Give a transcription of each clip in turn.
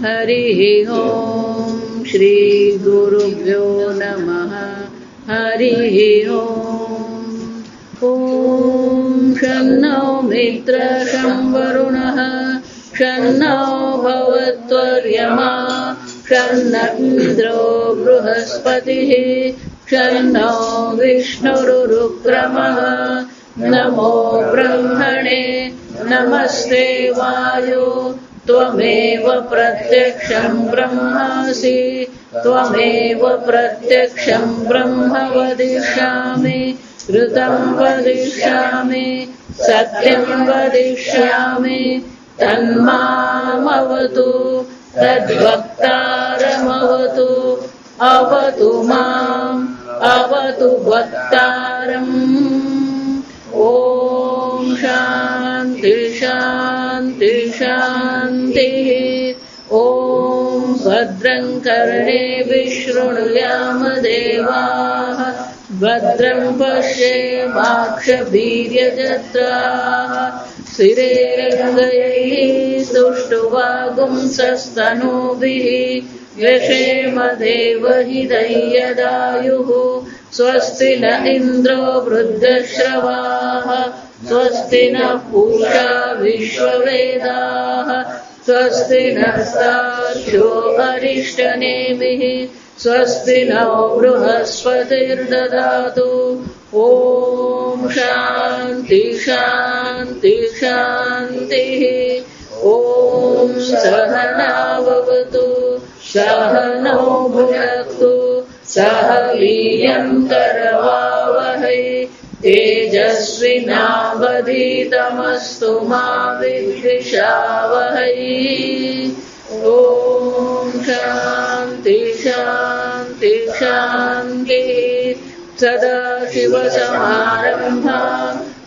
हरिः ओम् श्री गुरुभ्यो नमः हरिः ओम् ॐ शन्नो मित्र शं वरुणः शन्नो भवत्वर्यमा शन्नो बृहस्पतिः शन्नो विष्णुरुक्रमः नमो ब्रह्मणे नमस्ते वायो त्वमेव प्रत्यक्षं ब्रह्मासि त्वमेव प्रत्यक्षं ब्रह्म वदिष्यामि ऋतं वदिष्यामि सत्यं वदिष्यामि तन्मामवतु तद्वक्तारमवतु अवतु माम् अवतु वक्तारम् ॐ शान्ति शान्ति शान्तिः ॐ भद्रं कर्णेभिः शृणुयाम देवाः भद्रं पश्येमाक्षभिर्यजत्राः स्थिरैरङ्गैः सुष्ठुवागुंसस्तनूभिः व्यशेम देवहिदयदायुः स्वस्ति न इन्द्रो वृद्धश्रवाः स्वस्ति न पूषा विश्ववेदाः स्वस्ति नस्तार्क्ष्यो अरिष्टनेमिः स्वस्ति नो बृहस्पतिर्ददातु ॐ शान्ति शान्ति शान्तिः ॐ सहनाववतु सहनौ भुनक्तु सह वीर्यं करवावहै तेजस्विनावधीतमस्तु मा विद्विषावहै ॐ शान्ति शान्ति शान्तिः सदाशिवसमारम्भां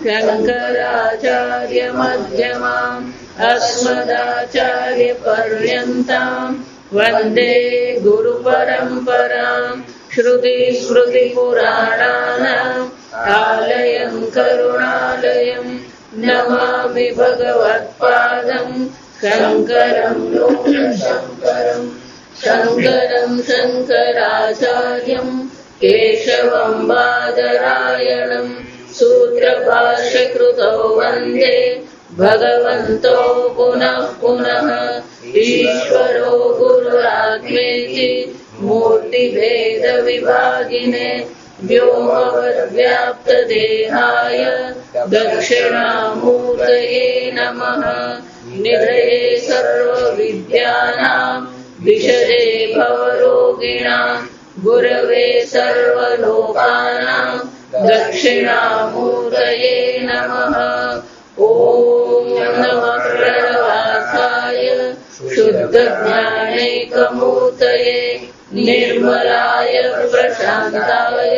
शङ्कराचार्यमध्यमाम् अस्मदाचार्यपर्यन्तां वन्दे गुरुपरम्परां श्रुतिस्मृतिपुराणानाम् आलयं करुणालयं नमामि भगवत्पादं शङ्करं लोकशङ्करं शङ्करं शङ्कराचार्यं केशवं बादरायणं सूत्रभाष्यकृतौ वन्दे भगवन्तो पुनः पुनः ईश्वरो गुरुरात्मेति मूर्तिभेदविभागिने व्योमवद्व्याप्तदेहाय दक्षिणामूर्तये नमः निधये सर्वविद्यानां विषजे भवरोगिणां गुरवे सर्वलोकानां दक्षिणामूर्तये नमः ॐ नमः प्रणवार्थाय शुद्धज्ञानैकमूर्तये निर्मलाय प्रशान्ताय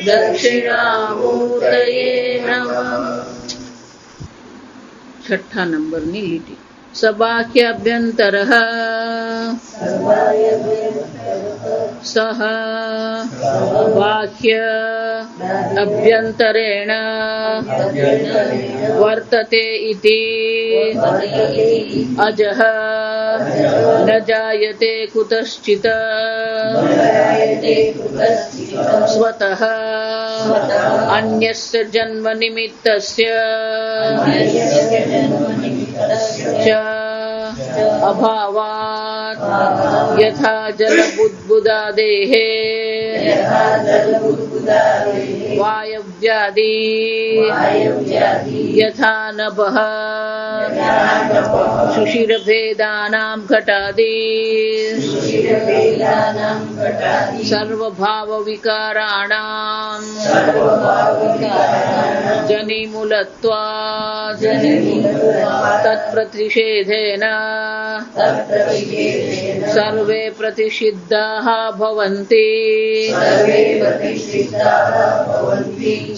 दक्षिणामूर्तये नमः। छठा नंबरनी લીટી सबाह्याभ्यन्तरः सह बाह्य अभ्यन्तरेण वर्तते इति अजः न जायते कुतश्चित् स्वतः अन्यस्य जन्मनिमित्तस्य च अभावात् यथा जलबुद्बुदादेः वायव्यादि यथा नभः शुशिरभेदानां घटादि सर्वभावविकाराणां जनिमूलत्वात् तत्प्रतिषेधेन सर्वे प्रतिषिद्धाः भवन्ति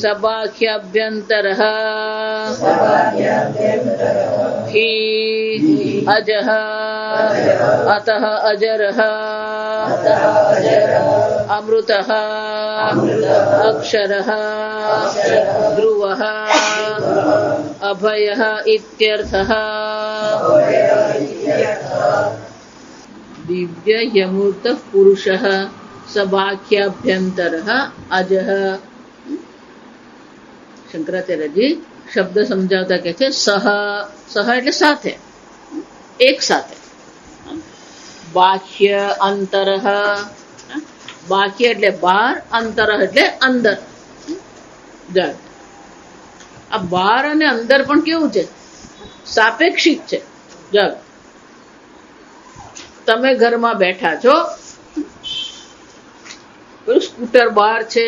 सबाह्याभ्यन्तरः हि अजः अतः अजरः अमृतः अक्षरः ध्रुवः अभयः इत्यर्थः। દિવ્ય યમૂર્ત પુરુષ સબાખ્યાભ્યંતર અજહ. શંકરાચાર્યજી શબ્દ સમજાવતા કે છે સહ, સહ એટલે સાથે, એક સાથે. બાહ્ય અંતર, બાહ્ય એટલે બહાર, અંતર એટલે અંદર. આ બહાર અને અંદર પણ કેવું છે? સાપેક્ષિક છે. જગ તમે ઘરમાં બેઠા છો, પેલું સ્કૂટર બહાર છે,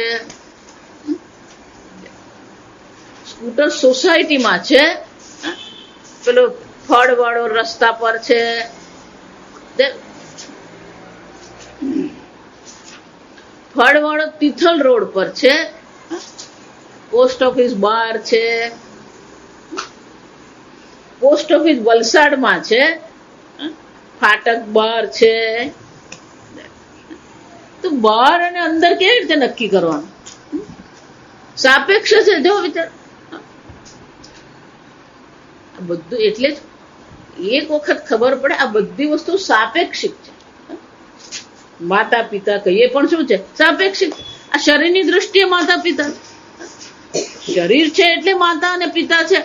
સ્કૂટર સોસાયટીમાં છે, પેલો ફળવાળો રસ્તા પર છે, ફળવાળો તિથલ રોડ પર છે, પોસ્ટ ઓફિસ બહાર છે, પોસ્ટ ઓફિસ વલસાડમાં છે, ફાટક બહાર છે. તો બહાર અને અંદર કેવી રીતે નક્કી કરવાનું? સાપેક્ષ છે. જો વિચાર, બધું એટલે જ એક વખત ખબર પડે આ બધી વસ્તુ સાપેક્ષિક છે. માતા પિતા કહીએ પણ શું છે? સાપેક્ષિક. આ શરીરની દ્રષ્ટિએ માતા પિતા, શરીર છે એટલે માતા અને પિતા છે,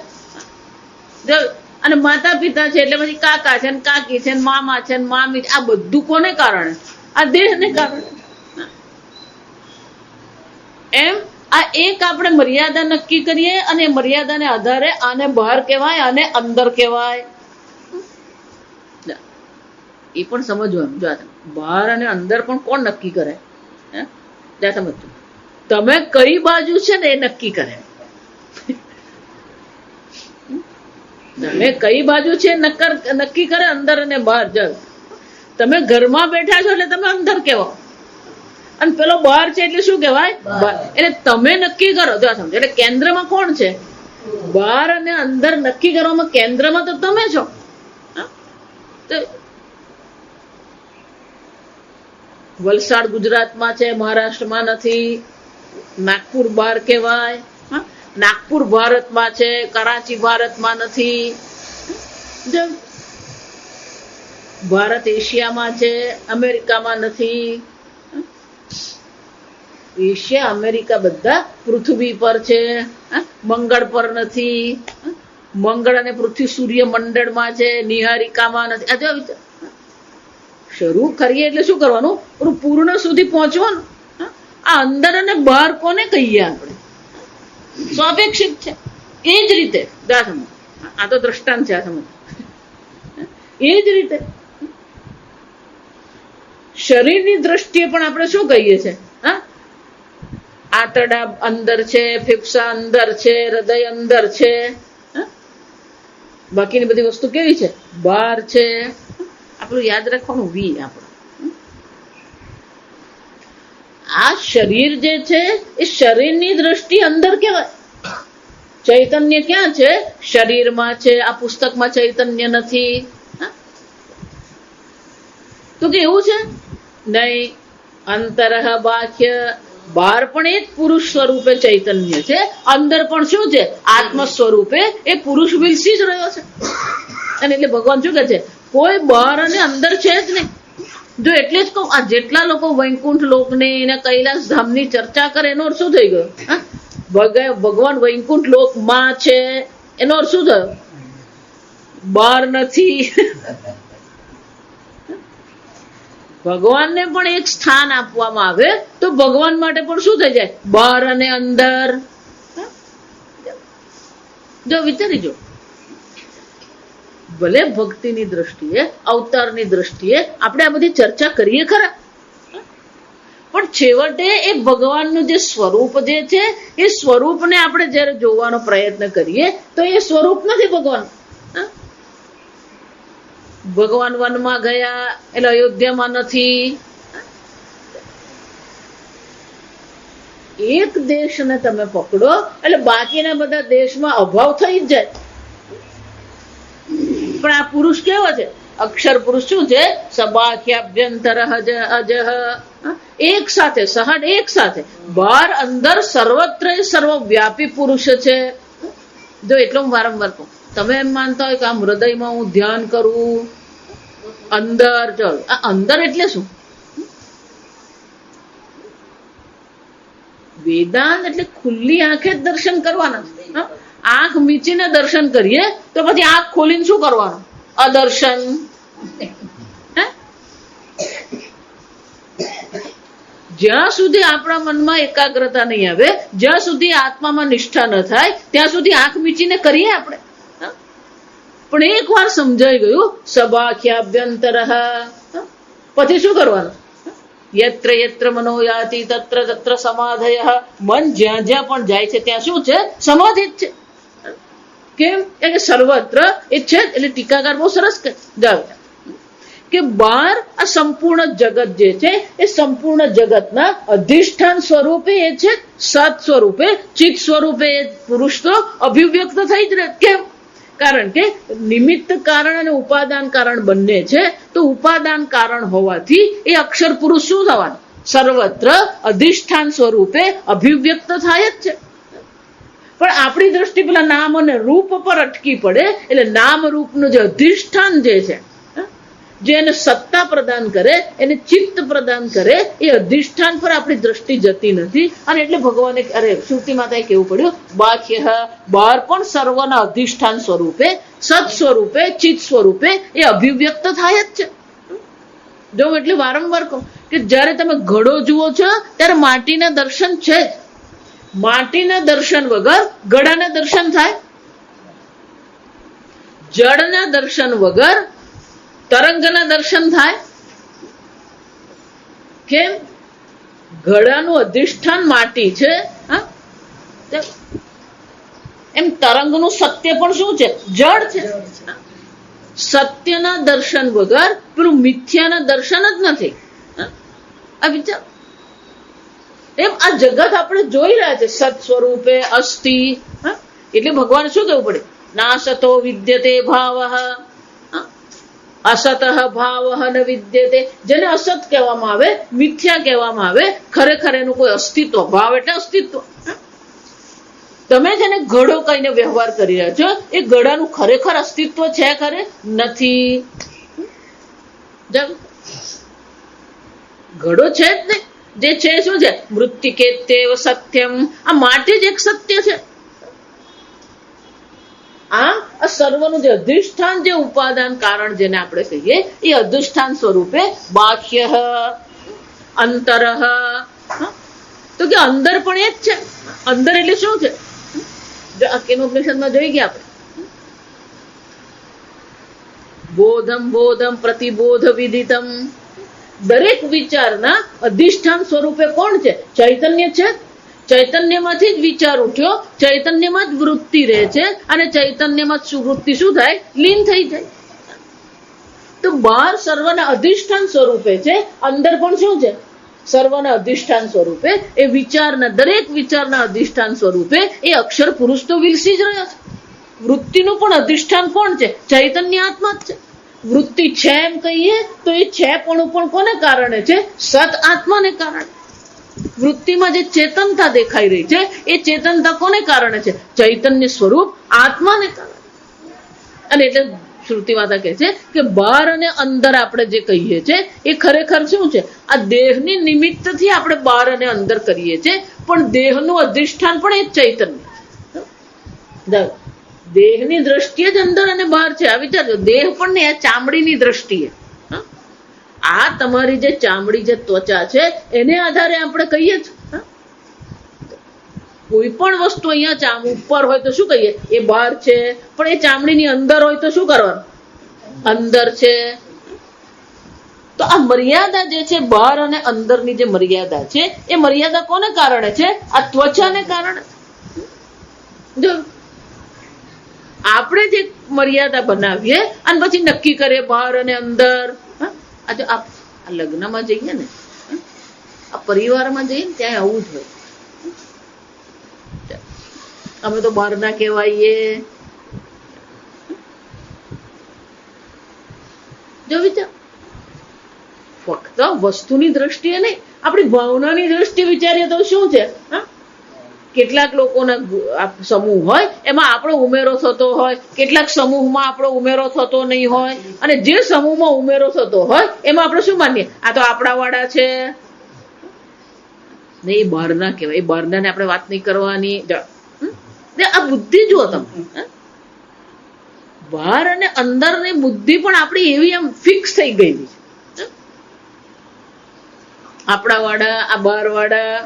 અને માતા પિતા છે એટલે પછી કાકા છે ને કાકી છે ને મામા છે ને મામી છે. આ બધું કોને કારણે? આ દેહને કારણે. એમ આ એક આપણે મર્યાદા નક્કી કરીએ અને મર્યાદાને આધારે આને બહાર કહેવાય, આને અંદર કહેવાય. એ પણ સમજવાનું. જો બહાર અને અંદર પણ કોણ નક્કી કરે? સમજો, તમે કઈ બાજુ છે ને એ નક્કી કરે. તમે કઈ બાજુ છે નક્કી કરે, અંદર અને બહાર. જ તમે ઘરમાં બેઠા છો એટલે તમે અંદર કહેવાય, અને પેલો બહાર છે એટલે શું કહેવાય? એટલે તમે નક્કી કરો. જો સમજો, એટલે કેન્દ્રમાં કોણ છે? બહાર અને અંદર નક્કી કરવામાં કેન્દ્રમાં તો તમે છો. વલસાડ ગુજરાતમાં છે, મહારાષ્ટ્રમાં નથી. નાગપુર બહાર કહેવાય. નાગપુર ભારતમાં છે, કરાચી ભારતમાં નથી. ભારત એશિયામાં છે, અમેરિકામાં નથી. એશિયા અમેરિકા બધા પૃથ્વી પર છે, મંગળ પર નથી. મંગળ અને પૃથ્વી સૂર્ય મંડળમાં છે, નિહારિકામાં નથી. આ જો વિચાર, શરૂ કરીએ એટલે શું કરવાનું? પૂર્ણ સુધી પહોંચવાનું. આ અંદર અને બહાર કોને કહીએ આપણે? સ્વાપેક્ષિક છે. એ જ રીતે આ તો દ્રષ્ટાંત છે. આ સમજ. એ જ રીતે શરીરની દ્રષ્ટિએ પણ આપણે શું કહીએ છીએ? આંતરડા અંદર છે, ફેફસા અંદર છે, હૃદય અંદર છે. બાકીની બધી વસ્તુ કેવી છે? બહાર છે. આપણું યાદ રાખવાનું વી. આપણું આ શરીર જે છે એ શરીરની દ્રષ્ટિ અંદર કહેવાય. ચૈતન્ય ક્યાં છે? શરીરમાં છે. આ પુસ્તકમાં ચૈતન્ય નથી. તો કે એવું છે નહીં. અંતર બાહ્ય, બહાર પણ એ જ પુરુષ સ્વરૂપે ચૈતન્ય છે, અંદર પણ શું છે? આત્મ સ્વરૂપે એ પુરુષ વિલસી જ રહ્યો છે. અને એટલે ભગવાન શું કહે છે? કોઈ બહાર અને અંદર છે જ નહીં. જો એટલે જ કહું, આ જેટલા લોકો વૈકુંઠ લોકની ને કૈલાસ ધામની ચર્ચા કરે એનો અર્થ શું થઈ ગયો? ભગવાન વૈકુંઠ લોકમાં છે એનો અર્થ શું થયો? બહાર નથી. ભગવાનને પણ એક સ્થાન આપવામાં આવે તો ભગવાન માટે પણ શું થઈ જાય? બહાર અને અંદર. જો વિચારી જો, ભલે ભક્તિની દ્રષ્ટિએ, અવતારની દ્રષ્ટિએ આપણે આ બધી ચર્ચા કરીએ ખરા, પણ છેવટે એ ભગવાનનું જે સ્વરૂપ જે છે એ સ્વરૂપને આપણે જયારે જોવાનો પ્રયત્ન કરીએ તો એ સ્વરૂપ નથી ભગવાન. ભગવાન વનમાં ગયા એટલે અયોધ્યામાં નથી. એક દેશને તમે પકડો એટલે બાકીના બધા દેશમાં અભાવ થઈ જ જાય. પણ આ પુરુષ કેવો છે? અક્ષર પુરુષ શું છે? સબાખ્યાભ્યંતર અજહ. એક સાથે, સહજ એક સાથે, બહાર અંદર સર્વત્ર સર્વવ્યાપી પુરુષ છે. જો એટલું વારંવાર કહું, તમે એમ માનતા હોય કે આમ હૃદયમાં હું ધ્યાન કરું અંદર. ચલો, આ અંદર એટલે શું? વેદાંત એટલે ખુલ્લી આંખે જ દર્શન કરવાના. આંખ મીચીને દર્શન કરીએ તો પછી આંખ ખોલીને શું કરવાનું? અદર્શન. જ્યાં સુધી આપણા મનમાં એકાગ્રતા નહીં આવે, જ્યાં સુધી આત્મામાં નિષ્ઠા ન થાય, ત્યાં સુધી આંખ મીચીને કરીએ આપણે. પણ એક વાર સમજાઈ ગયું સબાખ્યાભ્યંતર, પછી શું કરવાનું? યત્ર યત્ર મનો યાતિ તત્ર તત્ર સમાધય. મન જ્યાં જ્યાં પણ જાય છે ત્યાં શું છે? સમાધિ જ છે. કેમ કે સર્વત્ર એ છે. એટલે ટીકાકાર બહુ સરસ કે બહાર આ સંપૂર્ણ જગત જે છે એ સંપૂર્ણ જગતના અધિષ્ઠાન સ્વરૂપે એ છે સત સ્વરૂપે, ચિત્ત સ્વરૂપે એ પુરુષ તો અભિવ્યક્ત થઈ જ રહે. કેમ? કારણ કે નિમિત્ત કારણ અને ઉપાદાન કારણ બંને છે. તો ઉપાદાન કારણ હોવાથી એ અક્ષર પુરુષ શું થવાનું? સર્વત્ર અધિષ્ઠાન સ્વરૂપે અભિવ્યક્ત થાય જ છે. પણ આપણી દ્રષ્ટિ પેલા નામ અને રૂપ પર અટકી પડે. એટલે નામ રૂપનું જે અધિષ્ઠાન જે છે, જે એને સત્તા પ્રદાન કરે, એને ચિત્ત પ્રદાન કરે, એ અધિષ્ઠાન પર આપણી દ્રષ્ટિ જતી નથી. અને એટલે ભગવાને શ્રુતિ માતાએ કેવું પડ્યું? બાહ્ય, બહાર પણ સર્વના અધિષ્ઠાન સ્વરૂપે, સત સ્વરૂપે, ચિત્ત સ્વરૂપે એ અભિવ્યક્ત થાય જ છે. જો એટલે વારંવાર કહું કે જયારે તમે ઘડો જુઓ છો ત્યારે માટીના દર્શન છે જ. માટીના દર્શન વગર ઘડાના દર્શન થાય? જળના દર્શન વગર તરંગના દર્શન થાય? કેમ? ઘડાનું અધિષ્ઠાન માટી છે. એમ તરંગનું સત્ય પણ શું છે? જળ છે. સત્યના દર્શન વગર પેલું મિથ્યાના દર્શન જ નથી. આ વિચાર. એમ આ જગત આપણે જોઈ રહ્યા છે સત સ્વરૂપે અસ્થિ. એટલે ભગવાન શું કહેવું પડે? નાસતો વિદ્યતે ભાવ, અસત ભાવ ન વિદ્યતે. જેને અસત કહેવામાં આવે, મિથ્યા કહેવામાં આવે, ખરેખર એનું કોઈ અસ્તિત્વ. ભાવ એટલે અસ્તિત્વ. તમે જેને ઘડો કહીને વ્યવહાર કરી રહ્યા છો, એ ઘડાનું ખરેખર અસ્તિત્વ છે ખરે? નથી. ઘડો છે જ નહીં. જે છે શું છે? મૃત્તિકેત્યેવ સત્યમ. આ માટી જ એક સત્ય છે. આ સર્વનું જે અધિષ્ઠાન, જે ઉપાદાન કારણ જેને આપણે કહીએ, એ અધિષ્ઠાન સ્વરૂપે બાહ્ય અંતર. તો કે અંદર પણ એ જ છે. અંદર એટલે શું છે? કેનોપનિષદમાં જોઈ ગયા આપણે. બોધમ બોધમ પ્રતિબોધ વિદિતમ. દરેક વિચારના અધિષ્ઠાન સ્વરૂપે કોણ છે? ચૈતન્ય છે. ચૈતન્યમાંથી જ વિચાર ઉઠ્યો, ચૈતન્યમાં જ વૃત્તિ રહે છે, અને ચૈતન્યમાં જ વૃત્તિ શું થાય? લીન થઈ જાય. તો બહાર સર્વના અધિષ્ઠાન સ્વરૂપે છે, અંદર પણ શું છે? સર્વના અધિષ્ઠાન સ્વરૂપે. એ વિચારના, દરેક વિચારના અધિષ્ઠાન સ્વરૂપે એ અક્ષર પુરુષ તો વિલસી જ રહ્યા છે. વૃત્તિનું પણ અધિષ્ઠાન કોણ છે? ચૈતન્ય આત્મા જ છે. વૃત્તિ છે એમ કહીએ તો એ છે પણ કોને કારણે છે? સત આત્માને કારણે. વૃત્તિમાં જે ચેતનતા દેખાઈ રહી છે, એ ચેતનતા કોને કારણે છે? ચૈતન્ય સ્વરૂપ આત્માને કારણે. અને એટલે શ્રુતિ માતા કહે છે કે બહાર અને અંદર આપણે જે કહીએ છીએ એ ખરેખર શું છે? આ દેહની નિમિત્તથી આપણે બહાર અને અંદર કરીએ છીએ, પણ દેહનું અધિષ્ઠાન પણ એ ચૈતન્ય. દેહની દ્રષ્ટિએ જ અંદર અને બહાર છે. આ વિચારજો. દેહ પણ ને આ ચામડીની દ્રષ્ટિએ. આ તમારી જે ચામડી, જે ત્વચા છે, એને આધારે આપણે કહીએ છીએ. કોઈ પણ વસ્તુ અહીંયા ઉપર હોય તો શું કહીએ? એ બહાર છે. પણ એ ચામડીની અંદર હોય તો શું કરવાનું? અંદર છે. તો આ મર્યાદા જે છે, બહાર અને અંદરની જે મર્યાદા છે, એ મર્યાદા કોને કારણે છે? આ ત્વચાને કારણે. જો આપણે જે મર્યાદા બનાવીએ અને પછી નક્કી કરીએ બહાર અને અંદર. આ લગ્નમાં જઈએ ને, આ પરિવારમાં જઈએ ને, ત્યાં આવું જ હોય. અમે તો બહાર ના કહેવાઈએ. જો વિચાર, ફક્ત વસ્તુની દ્રષ્ટિએ નહીં, આપણી ભાવનાની દ્રષ્ટિએ વિચારીએ તો શું છે? કેટલાક લોકોના સમૂહ હોય એમાં આપણો ઉમેરો થતો હોય, કેટલાક સમૂહમાં આપણો ઉમેરો થતો નહીં હોય, અને જે સમૂહમાં ઉમેરો થતો હોય એમાં આપણે શું માનીએ, આ તો આપણા વાળા છે ને, એ બહારના કહેવાય. એ બહારનાને આપણે વાત નહીં કરવાની. આ બુદ્ધિ જુઓ તમે, બહાર અને અંદરની બુદ્ધિ પણ આપણી એવી એમ ફિક્સ થઈ ગયેલી છે. આપણા વાળા, આ બહાર વાળા.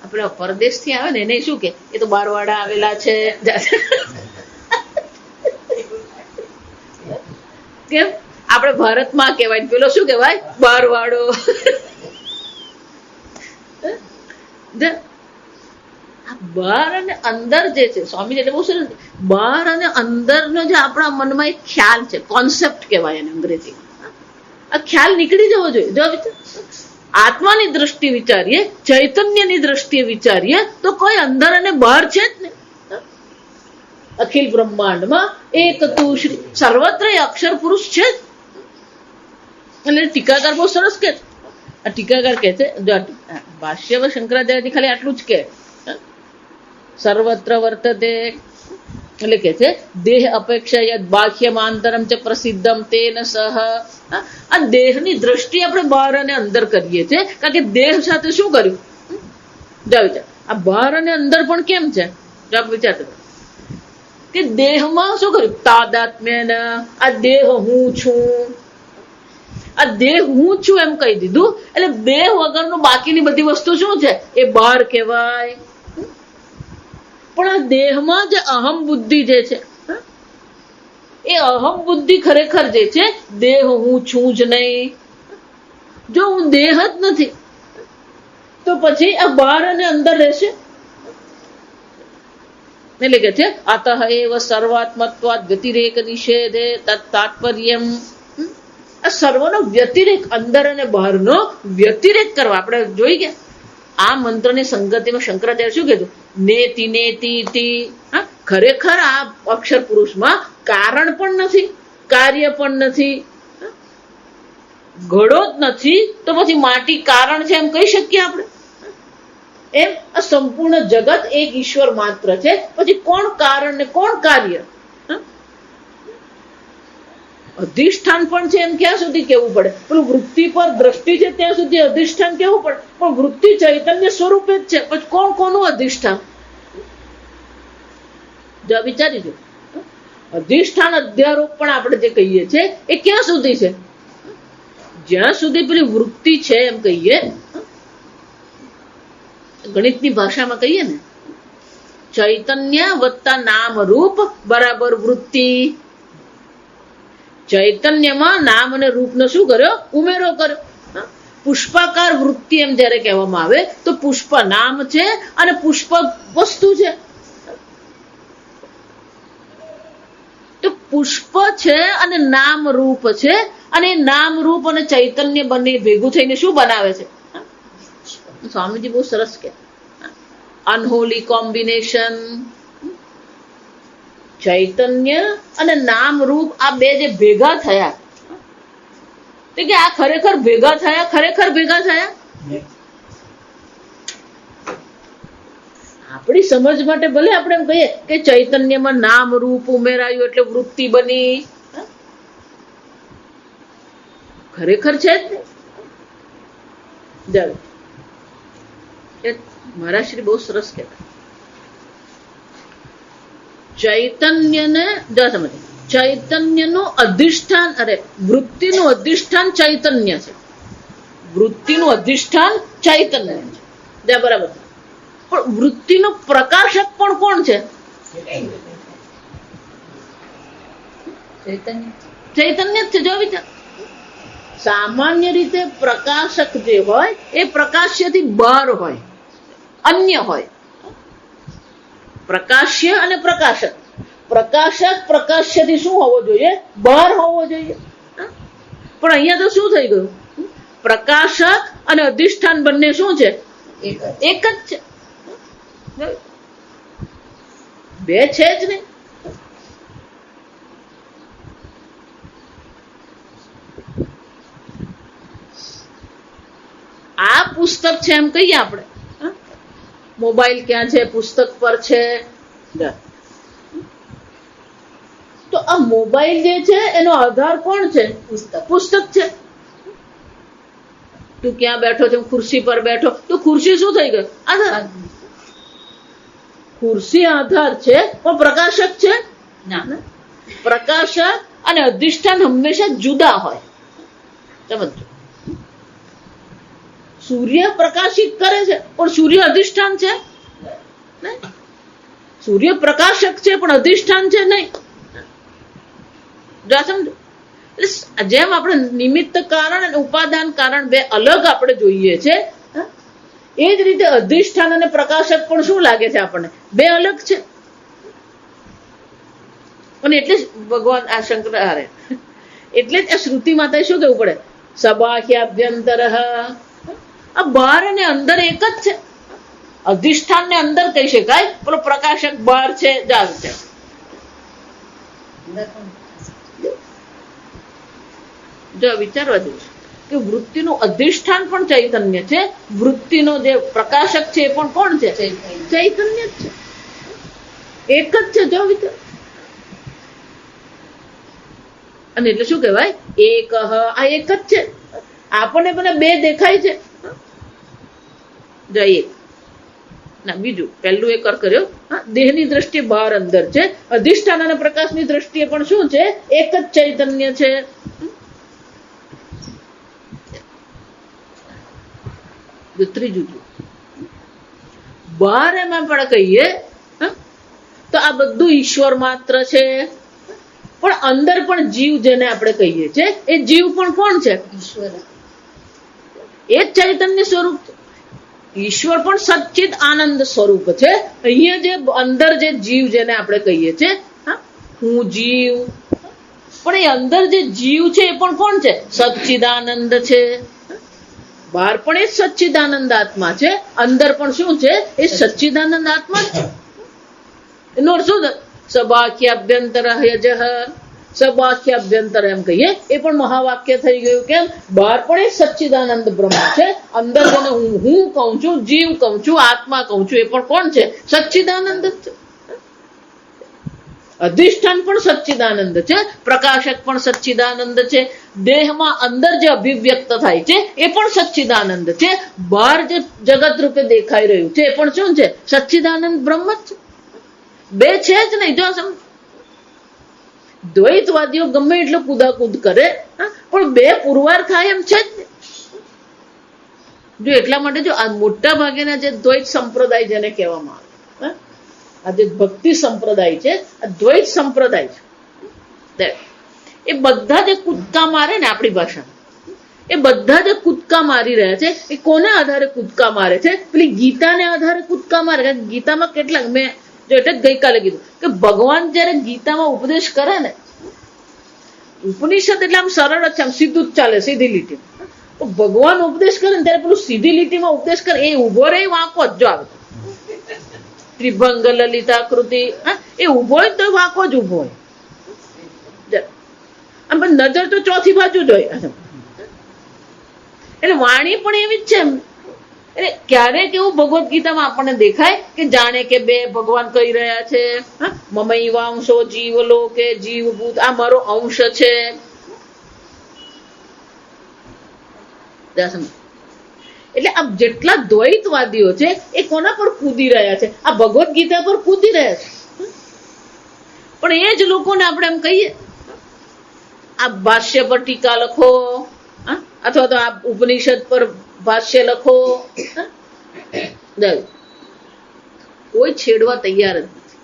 આપણા પરદેશથી આવે ને એને શું કે, એ તો બહાર વાળા આવેલા છે. કેમ આપણે ભારતમાં કહેવાય, પેલો શું કહેવાય, બહાર વાળો. બહાર અને અંદર જે છે, સ્વામી એટલે બહુ સરસ, બહાર અને અંદરનો જે આપણા મનમાં એક ખ્યાલ છે, કોન્સેપ્ટ કહેવાય એને અંગ્રેજીમાં. આ ખ્યાલ નીકળી જવો જોઈએ. જો આત્માની દ્રષ્ટિએ વિચારીએ, ચૈતન્યની દ્રષ્ટિએ વિચારીએ તો કોઈ અંદર અને બહાર છે જ ને. અખિલ બ્રહ્માંડમાં એક તું શ્રી, સર્વત્ર અક્ષર પુરુષ છે જ. એટલે ટીકાકાર બહુ સરસ કે છે. આ ટીકાકાર કે છે, ભાષ્યમાં શંકરાચાર્યજી ખાલી આટલું જ કે, સર્વત્ર વર્તતે, એટલે કે છે દેહ અપેક્ષા યદ બાહ્યમાંતરમ ચ પ્રસિદ્ધમ તેન સહ. આ દેહની દ્રષ્ટિ આપણે બહાર અને અંદર કરીએ છીએ, કારણ કે દેહ સાથે શું કર્યું. જો વિચાર, આ બહાર અને અંદર પણ કેમ છે, જો આપ વિચાર કે દેહમાં શું કર્યું, તાદાત્મ્ય. આ દેહ હું છું, આ દેહ હું છું એમ કહી દીધું, એટલે દેહ વગરનું બાકીની બધી વસ્તુ શું છે, એ બહાર કહેવાય. પણ આ દેહમાં જે અહમ બુદ્ધિ જે છે, એ અહમ બુદ્ધિ ખરેખર જે છે, દેહ હું છું જ નહીં. જો હું દેહ જ નથી તો પછી આ બહાર અને અંદર રહેશે. એટલે કે છે અતઃ એવ સર્વાત્મત્વાદ વ્યતિરેક નિષેધે તત્તાત્પર્યમ. આ સર્વનો વ્યતિરેક, અંદર અને બહારનો વ્યતિરેક કરવા. આપણે જોઈ ગયા આ મંત્રની સંગતિમાં શંકરાચાર્ય શું કીધું, નેતિ નેતિ ટી. ખરેખર આ અક્ષર પુરુષમાં કારણ પણ નથી, કાર્ય પણ નથી, ઘડો જ નથી, તો પછી માટી કારણ છે એમ કહી શકીએ આપણે? એમ આ સંપૂર્ણ જગત એક ઈશ્વર માત્ર છે, પછી કોણ કારણ ને કોણ કાર્ય? અધિષ્ઠાન પણ છે એમ ક્યાં સુધી કેવું પડે? પેલું વૃત્તિ પર દ્રષ્ટિ છે ત્યાં સુધી અધિષ્ઠાન કેવું પડે, પણ વૃત્તિ ચૈતન્ય સ્વરૂપે જ છે, પછી કોણ કોનું અધિષ્ઠાન? જો વિચારી જો, અધિષ્ઠાન અધ્યારોપ પણ આપણે જે કહીએ છીએ એ ક્યાં સુધી છે? જ્યાં સુધી પેલી વૃત્તિ છે એમ કહીએ, ગણિતની ભાષામાં કહીએ ને, ચૈતન્ય વત્તા નામ રૂપ બરાબર વૃત્તિ. ચૈતન્યમાં નામ અને રૂપનો શું કર્યો? ઉમેરો કર્યો. પુષ્પાકાર વૃત્તિ એમ જયારે કહેવામાં આવે તો પુષ્પ નામ છે અને પુષ્પ વસ્તુ છે. તો પુષ્પ છે અને નામ રૂપ છે, અને નામ રૂપ અને ચૈતન્ય બંને ભેગું થઈને શું બનાવે છે? સ્વામીજી બહુ સરસ કે અનહોલી કોમ્બિનેશન. ચૈતન્ય અને નામ રૂપ આ બે જે ભેગા થયા, તો કે આ ખરેખર ભેગા થયા, ખરેખર ભેગા થયા. આપણી સમજ માટે ભલે આપણે એમ કહીએ કે ચૈતન્યમાં નામ રૂપ ઉમેરાયું એટલે વૃત્તિ બની, ખરેખર છે જ નહીં. મહારાજ શ્રી બહુ સરસ કહેતા, ચૈતન્યને સમજ, ચૈતન્યનું અધિષ્ઠાન, અરે વૃત્તિનું અધિષ્ઠાન ચૈતન્ય છે, વૃત્તિનું અધિષ્ઠાન ચૈતન્ય છે, બરાબર. પણ વૃત્તિનું પ્રકાશક પણ કોણ છે? ચૈતન્ય જ છે. જો વિચાર, સામાન્ય રીતે પ્રકાશક જે હોય એ પ્રકાશ્યથી બહાર હોય, અન્ય હોય. પ્રકાશ્ય અને પ્રકાશક, પ્રકાશક પ્રકાશ્યથી શું હોવો જોઈએ? બહાર હોવો જોઈએ. પણ અહીંયા તો શું થઈ ગયું? પ્રકાશક અને અધિષ્ઠાન બંને શું છે? એક જ છે. બે છે જ નહીં. આ પુસ્તક છે એમ કહીએ આપણે, મોબાઈલ ક્યાં છે, પુસ્તક પર છે. તો આ મોબાઈલ જે છે એનો આધાર કોણ છે? પુસ્તક છે. તું ક્યાં બેઠો છે? ખુરશી પર બેઠો. તો ખુરશી શું થઈ ગયું? આધાર. ખુરશી આધાર છે પણ પ્રકાશક છે ના. પ્રકાશક અને અધિષ્ઠાન હંમેશા જુદા હોય. સમજો, સૂર્ય પ્રકાશિત કરે છે પણ સૂર્ય અધિષ્ઠાન છે નહીં. સૂર્ય પ્રકાશક છે પણ અધિષ્ઠાન છે નહીં. સમજો, જેમ આપણે નિમિત્ત કારણ અને ઉપાદાન કારણ બે અલગ આપણે જોઈએ છે, એ જ રીતે અધિષ્ઠાન અને પ્રકાશક પણ શું લાગે છે આપણને? બે અલગ છે. અને એટલે જ ભગવાન આ શંકર એટલે જ આ શ્રુતિ માતાએ શું કહેવું પડે? સબાહ્યાભ્યંતર. આ બહાર અને અંદર એક જ છે. અધિષ્ઠાન ને અંદર કહી શકાય, પેલો પ્રકાશક બહાર છે, જાવ છે. જો વિચારવા જેવું કે વૃત્તિનું અધિષ્ઠાન પણ ચૈતન્ય છે, વૃત્તિનો જે પ્રકાશક છે એ પણ કોણ છે? ચૈતન્ય જ છે. એક જ છે. જો વિચાર. અને એટલે શું કહેવાય? એક. આ એક જ છે. આપણને પણ બે દેખાય છે. એક ના બીજું પહેલું એક કર્યો. દેહની દ્રષ્ટિએ બહાર અંદર છે, અધિષ્ઠાન અને પ્રકાશની દ્રષ્ટિએ પણ શું છે? એક જ ચૈતન્ય છે. ત્રીજું બહાર એમાં પણ કહીએ તો આ બધું ઈશ્વર માત્ર છે, પણ અંદર પણ જીવ જેને આપણે કહીએ છીએ એ જીવ પણ કોણ છે? ઈશ્વર. એ જ ચૈતન્ય સ્વરૂપ છે. ઈશ્વર પણ સચ્ચિદ આનંદ સ્વરૂપ છે. અહીંયા જે અંદર જે જીવ જેને આપણે કહીએ છીએ, હું જીવ, પણ એ અંદર જે જીવ છે એ પણ કોણ છે? સચ્ચિદાનંદ છે. બહાર પણ એ સચ્ચિદાનંદ આત્મા છે, અંદર પણ શું છે? એ સચ્ચિદાનંદ આત્મા છે. એનો અર્થ શું? સબાખ્યાભ્યંતર યજઃ. સબાખ્યાભ્યંતર એમ કહીએ એ પણ મહાવાક્ય થઈ ગયું. કેમ? બહાર પણ એ સચ્ચિદાનંદ બ્રહ્મ છે, અંદર જેને હું કહું છું, જીવ કહું છું, આત્મા કહું છું, એ પણ કોણ છે? સચ્ચિદાનંદ છે. અધિષ્ઠાન પણ સચ્ચિદાનંદ છે, પ્રકાશક પણ સચ્ચિદાનંદ છે, દેહમાં અંદર જે અભિવ્યક્ત થાય છે એ પણ સચ્ચિદાનંદ છે, બહાર જે જગત રૂપે દેખાઈ રહ્યું છે એ પણ શું છે? સચ્ચિદાનંદ બ્રહ્મ જ છે. બે છે જ નહીં. જો સમજ, દ્વૈતવાદીઓ ગમે એટલો કુદાકુદ કરે પણ બે પુરવાર થાય એમ છે જ. જો એટલા માટે જો આ મોટા ભાગેના જે દ્વૈત સંપ્રદાય જેને કહેવામાં આવે, આ જે ભક્તિ સંપ્રદાય છે, આ દ્વૈત સંપ્રદાય છે, એ બધા જે કૂદકા મારે ને આપણી ભાષામાં, એ બધા જે કૂદકા મારી રહ્યા છે એ કોને આધારે કૂદકા મારે છે? પેલી ગીતાને આધારે કૂદકા મારે. ગીતામાં કેટલાક મેં જો એટલે જ ગઈકાલે કીધું કે ભગવાન જયારે ગીતામાં ઉપદેશ કરે ને, ઉપનિષદ એટલે આમ સરળ જ છે, આમ સીધું જ ચાલે, સીધી લીટી. તો ભગવાન ઉપદેશ કરે ને ત્યારે પેલું સીધી લીટીમાં ઉપદેશ કરે, એ ઉભો રહે વાંકો જ. જો આવે ત્રિભંગ લલિતાકૃતિ, એ ઉભો હોય તો વાંકો જ ઉભો હોય. નજર તો ચોથી બાજુ જ હોય. એટલે વાણી પણ એવી જ છે. એટલે ક્યારેક એવું ભગવદ્ ગીતામાં આપણને દેખાય કે જાણે કે બે ભગવાન કહી રહ્યા છે, મમૈવાંશો જીવલો કે જીવભૂત, આ મારો અંશ છે. એટલે આ જેટલા દ્વૈતવાદીઓ છે એ કોના પર કૂદી રહ્યા છે? આ ભગવદ્ ગીતા પર કૂદી રહ્યા છે. પણ એ જ લોકોને આપણે એમ કહીએ આ ભાષ્ય પર ટીકા લખો, અથવા તો આ ઉપનિષદ પર ભાષ્ય લખો, કોઈ છેડવા તૈયાર જ નથી.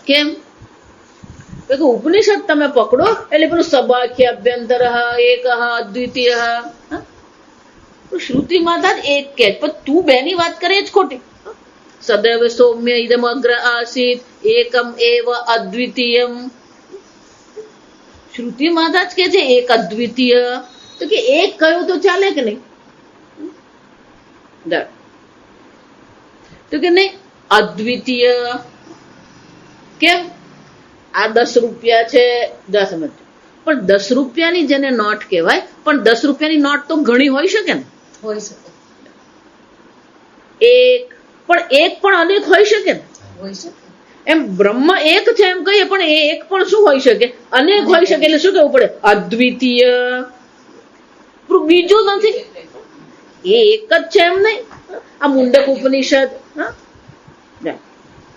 કેમ? ઉપનિષદ તમે પકડો એટલે પેલું સબાખ્ય અભ્યંતર એક અદ્વિતીય, શ્રુતિ માતા જ એક કે, પણ તું બેની વાત કરે જ ખોટી. સદૈવ સૌમ્ય ઇદમ અગ્ર આસીત એકમ એવ અદ્વિતીયમ. શ્રુતિ માતા જ કે છે એક અદ્વિતીય, તો કે એક કયું તો ચાલે કે નહીં? તો કે નહીં, અદ્વિતીય. કેમ? આ 10 રૂપિયા છે, સમજ. પણ 10 રૂપિયાની જેને નોટ કહેવાય, પણ 10 રૂપિયાની નોટ તો ઘણી હોઈ શકે ને. હોઈ શકે. 1, પણ એક પણ અનેક હોઈ શકે ને? એમ બ્રહ્મ એક છે એમ કહીએ, પણ એ એક પણ શું હોઈ શકે? અનેક હોઈ શકે. એટલે શું કહેવું પડે? અદ્વિતીય. બીજું નથી, એ એક જ છે એમ નહીં. આ મુંડક ઉપનિષદ,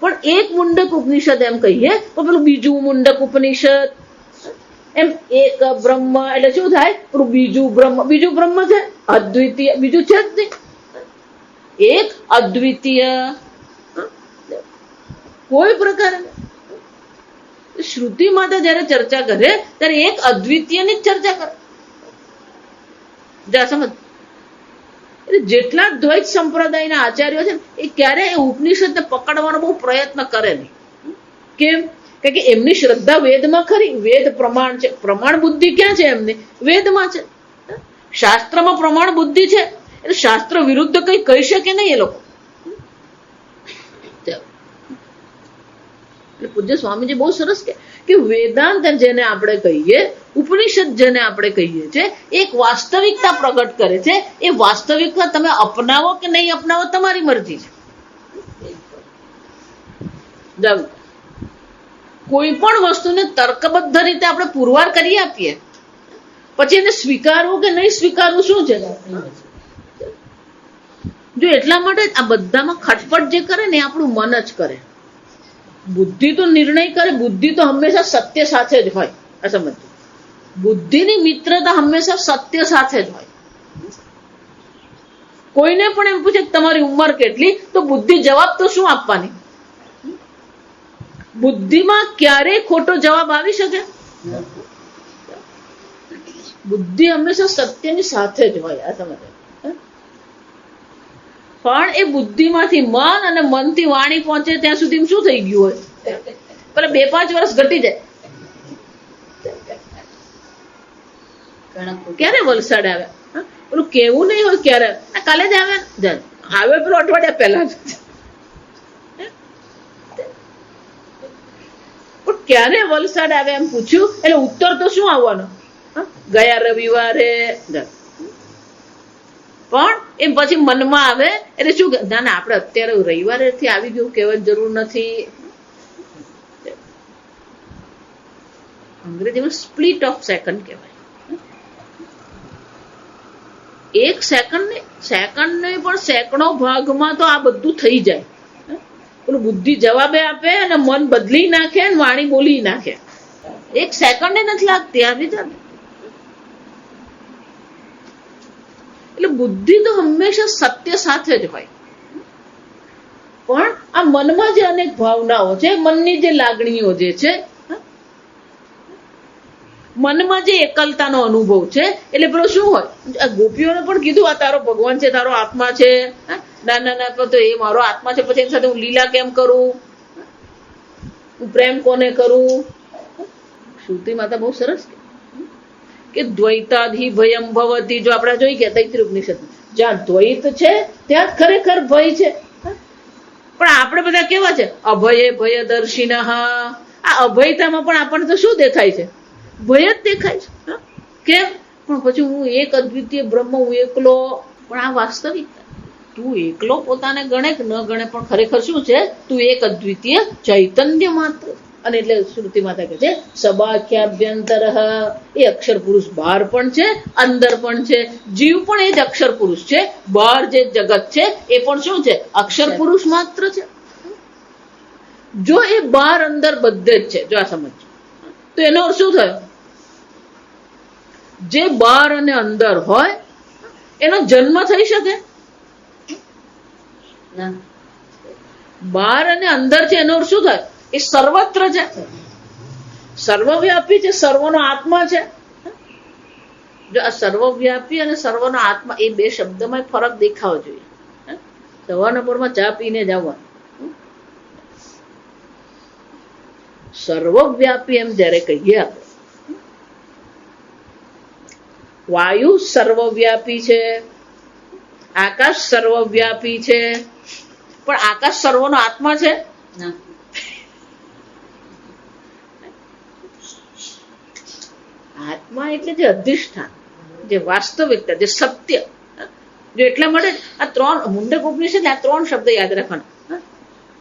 પણ એક મુંડક ઉપનિષદ એમ કહીએ, તો પેલું બીજું મુંડક ઉપનિષદ એમ એક બ્રહ્મ એટલે શું થાય? પેલું બીજું બ્રહ્મ છે, અદ્વિતીય. બીજું છે જ નહીં, એક અદ્વિતીય. કોઈ પ્રકારે શ્રુતિ માતા જયારે ચર્ચા કરે ત્યારે એક અદ્વિતીયની જ ચર્ચા કરે. જા સમજ. એટલે જેટલા દ્વૈત સંપ્રદાયના આચાર્યો છે ને એ ક્યારે એ ઉપનિષદને પકડવાનો બહુ પ્રયત્ન કરે નહીં. કેમ? કે એમની શ્રદ્ધા વેદમાં ખરી. વેદ પ્રમાણ છે. પ્રમાણ બુદ્ધિ ક્યાં છે એમની? વેદમાં છે. શાસ્ત્રમાં પ્રમાણ બુદ્ધિ છે એટલે શાસ્ત્ર વિરુદ્ધ કઈ કહી શકે નહીં એ લોકો. એટલે પૂજ્ય સ્વામીજી બહુ સરસ કે વેદાંત જેને આપણે કહીએ, ઉપનિષદ જેને આપણે કહીએ છીએ, એક વાસ્તવિકતા પ્રગટ કરે છે. એ વાસ્તવિકતા તમે અપનાવો કે નહીં અપનાવો તમારી મરજી છે. કોઈ પણ વસ્તુને તર્કબદ્ધ રીતે આપણે પુરવાર કરી આપીએ, પછી એને સ્વીકારવું કે નહીં સ્વીકારવું શું છે? જો એટલા માટે આ બધામાં ખટપટ જે કરે ને એ આપણું મન જ કરે. બુદ્ધિ તો નિર્ણય કરે. બુદ્ધિ તો હંમેશા સત્ય સાથે જ હોય. આ સમજો, બુદ્ધિની મિત્રતા હંમેશા સત્ય સાથે જ હોય. કોઈને પણ એમ પૂછે તમારી ઉંમર કેટલી, તો બુદ્ધિ જવાબ તો શું આપવાની? બુદ્ધિમાં ક્યારેય ખોટો જવાબ આવી શકે? બુદ્ધિ હંમેશા સત્યની સાથે જ હોય. આ સમજો. પણ એ બુદ્ધિમાંથી મન અને મનથી વાણી પહોંચે ત્યાં સુધી શું થઈ ગયું હોય? પેલા 2-5 વર્ષ ઘટી જાય. ક્યારે વલસાડ આવે? પેલું કેવું નહીં હોય ક્યારે કાલે જ આવે. પેલું અઠવાડિયા પહેલા જ. પણ ક્યારે વલસાડ આવે એમ પૂછ્યું એટલે ઉત્તર તો શું આવવાનો? ગયા રવિવારે. પણ એમ પછી મનમાં આવે એટલે શું કે ના ના આપણે અત્યારે રવિવારે થી આવી ગયું કહેવાની જરૂર નથી. અંગ્રેજીમાં સ્પ્લિટ ઓફ સેકન્ડ કહેવાય. એક સેકન્ડ ને પણ સેંકડો ભાગમાં તો આ બધું થઈ જાય. પેલું બુદ્ધિ જવાબે આપે અને મન બદલી નાખે અને વાણી બોલી નાખે. એક સેકન્ડ નથી લાગતી આવી જાય. એટલે બુદ્ધિ તો હંમેશા સત્ય સાથે જ હોય. પણ આ મનમાં જે અનેક ભાવનાઓ છે, મનની જે લાગણીઓ જે છે, મનમાં જે એકલતાનો અનુભવ છે, એટલે પેલો શું હોય? ગોપીઓને પણ કીધું આ તારો ભગવાન છે, તારો આત્મા છે. ના ના ના તો એ મારો આત્મા છે, પછી એની સાથે હું લીલા કેમ કરું? હું પ્રેમ કોને કરું? શ્રુતિ માતા બહુ સરસ કે દ્વૈતાધિ ભયમ ભવતી. જો આપણે જોઈ ગયા તૈત્રીય ઉપનિષદ, જ્યાં દ્વૈત છે ત્યાં ખરેખર ભય છે. પણ આપણે બધા કેવા છે? અભયે ભયદર્શિનઃ. આ અભયતામાં પણ આપણને તો શું દેખાય છે? ભય જ દેખાય છે. કેમ? પણ પછી હું એક અદ્વિતીય બ્રહ્મ, હું એકલો. પણ આ વાસ્તવિકતા. તું એકલો પોતાને ગણે કે ન ગણે, પણ ખરેખર શું છે? તું એક અદ્વિતીય ચૈતન્ય માત્ર. અને એટલે શ્રુતિ માતા કહે છે સબાખ્યાભ્યંતર. એ અક્ષર પુરુષ બહાર પણ છે, અંદર પણ છે. જીવ પણ એ જ અક્ષર પુરુષ છે. બહાર જે જગત છે એ પણ શું છે? અક્ષર પુરુષ માત્ર છે. જો એ બહાર અંદર બધે જ છે, જો આ સમજ, તો એનો અર્થ શું થયો? જે બહાર અને અંદર હોય એનો જન્મ થઈ શકે? બહાર અને અંદર છે એનો અર્થ શું થાય? એ સર્વત્ર છે, સર્વવ્યાપી છે, સર્વનો આત્મા છે. જો આ સર્વવ્યાપી અને સર્વનો આત્મા એ બે શબ્દમાં ફરક દેખાવો જોઈએ. સવારના પોરમાં ચા પીને જવાનું. સર્વવ્યાપી એમ જયારે કહીએ આપણે, વાયુ સર્વવ્યાપી છે, આકાશ સર્વવ્યાપી છે, પણ આકાશ સર્વનો આત્મા છે? આત્મા એટલે જે અધિષ્ઠાન, જે વાસ્તવિકતા, જે સત્ય, જો એટલા માટે આ 3 મુંડક ઉપનિષદ આ 3 શબ્દ યાદ રાખવાના.